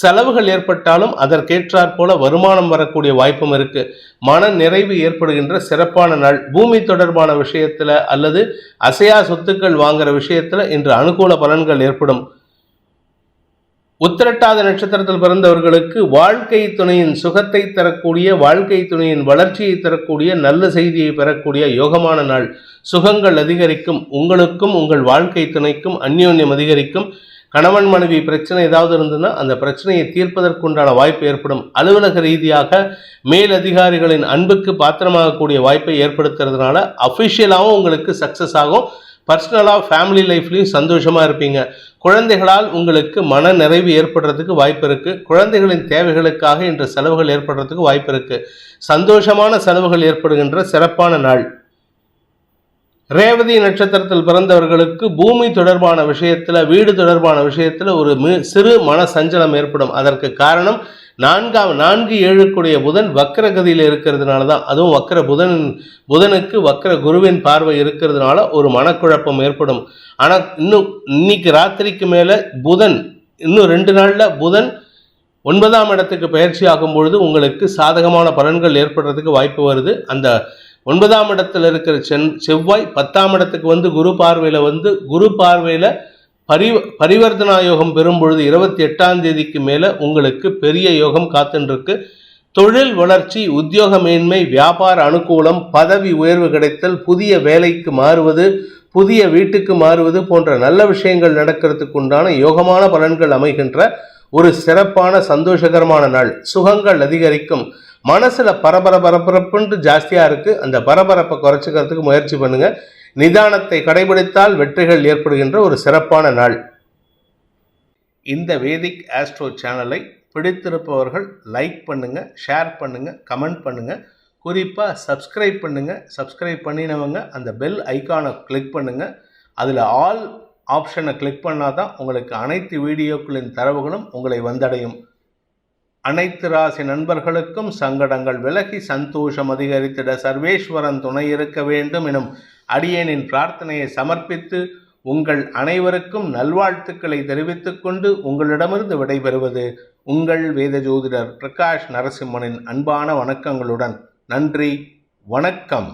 செலவுகள் ஏற்பட்டாலும் அதற்கேற்றாற் போல வருமானம் வரக்கூடிய வாய்ப்பும் இருக்கு. மன நிறைவு ஏற்படுகின்ற சிறப்பான நாள். பூமி தொடர்பான விஷயத்துல அல்லது அசையா சொத்துக்கள் வாங்குற விஷயத்துல இன்று அனுகூல பலன்கள் ஏற்படும். உத்திரட்டாத நட்சத்திரத்தில் பிறந்தவர்களுக்கு வாழ்க்கை துணையின் சுகத்தை தரக்கூடிய, வாழ்க்கை துணையின் வளர்ச்சியை தரக்கூடிய, நல்ல செய்தியை பெறக்கூடிய யோகமான நாள். சுகங்கள் அதிகரிக்கும். உங்களுக்கும் உங்கள் வாழ்க்கை துணைக்கும் அந்யோன்யம் அதிகரிக்கும். கணவன் மனைவி பிரச்சனை ஏதாவது இருந்ததுன்னா அந்த பிரச்சனையை தீர்ப்பதற்குண்டான வாய்ப்பு ஏற்படும். அலுவலக ரீதியாக மேலதிகாரிகளின் அன்புக்கு பாத்திரமாகக்கூடிய வாய்ப்பை ஏற்படுத்துறதுனால அஃபிஷியலாகவும் உங்களுக்கு சக்ஸஸ் ஆகும். பர்சனலாக ஃபேமிலி லைஃப்லையும் சந்தோஷமாக இருப்பீங்க. குழந்தைகளால் உங்களுக்கு மன நிறைவு ஏற்படுறதுக்கு வாய்ப்பு இருக்குது. குழந்தைகளின் தேவைகளுக்காக இன்று செலவுகள் ஏற்படுறதுக்கு வாய்ப்பு இருக்குது. சந்தோஷமான செலவுகள் ஏற்படுகின்ற சிறப்பான நாள். ரேவதி நட்சத்திரத்தில் பிறந்தவர்களுக்கு பூமி தொடர்பான விஷயத்தில், வீடு தொடர்பான விஷயத்தில் ஒரு சிறு மன சஞ்சலம் ஏற்படும். அதற்கு காரணம் 4-7 புதன் வக்கரகதியில் இருக்கிறதுனால தான். அதுவும் வக்கர புதனுக்கு வக்கர குருவின் பார்வை இருக்கிறதுனால ஒரு மனக்குழப்பம் ஏற்படும். ஆனால் இன்னைக்கு ராத்திரிக்கு மேலே புதன், இன்னும் 2 நாளில் புதன் 9ஆம் இடத்துக்கு பயிற்சி ஆகும் பொழுது உங்களுக்கு சாதகமான பலன்கள் ஏற்படுறதுக்கு வாய்ப்பு வருது. அந்த 9ஆம் இடத்துல இருக்கிற செவ்வாய் 10ஆம் இடத்துக்கு வந்து குரு பார்வையில் பரிவர்த்தனா யோகம் பெறும் பொழுது 28ஆம் தேதிக்கு மேலே உங்களுக்கு பெரிய யோகம் காத்துருக்கு. தொழில் வளர்ச்சி, உத்தியோக மேன்மை, வியாபார அனுகூலம், பதவி உயர்வு கிடைத்தல், புதிய வேலைக்கு மாறுவது, புதிய வீட்டுக்கு மாறுவது போன்ற நல்ல விஷயங்கள் நடக்கிறதுக்கு உண்டான யோகமான பலன்கள் அமைகின்ற ஒரு சிறப்பான சந்தோஷகரமான நாள். சுகங்கள் அதிகரிக்கும். மனசுல பரபரப்புன்ட்டு ஜாஸ்தியா இருக்கு. அந்த பரபரப்பை குறைச்சிக்கிறதுக்கு முயற்சி பண்ணுங்க. நிதானத்தை கடைபிடித்தால் வெற்றிகள் ஏற்படுகின்ற ஒரு சிறப்பான நாள். இந்த வேதிக் ஆஸ்ட்ரோ சேனலை பிடித்திருப்பவர்கள் லைக் பண்ணுங்க, ஷேர் பண்ணுங்க, கமெண்ட் பண்ணுங்க. குறிப்பாக சப்ஸ்கிரைப் பண்ணுங்க. சப்ஸ்கிரைப் பண்ணினவங்க அந்த பெல் ஐக்கானை கிளிக் பண்ணுங்க. அதில் ஆல் ஆப்ஷனை கிளிக் பண்ணாதான் உங்களுக்கு அனைத்து வீடியோக்களின் தரவுகளும் உங்களை வந்தடையும். அனைத்து ராசி நண்பர்களுக்கும் சங்கடங்கள் விலகி சந்தோஷம் அதிகரித்திட சர்வேஸ்வரன் துணை இருக்க வேண்டும் எனும் அடியேனின் பிரார்த்தனையை சமர்ப்பித்து உங்கள் அனைவருக்கும் நல்வாழ்த்துக்களை தெரிவித்துக் கொண்டு உங்களிடமிருந்து விடைபெறுவது உங்கள் வேத ஜோதிடர் பிரகாஷ் நரசிம்மனின் அன்பான வணக்கங்களுடன். நன்றி, வணக்கம்.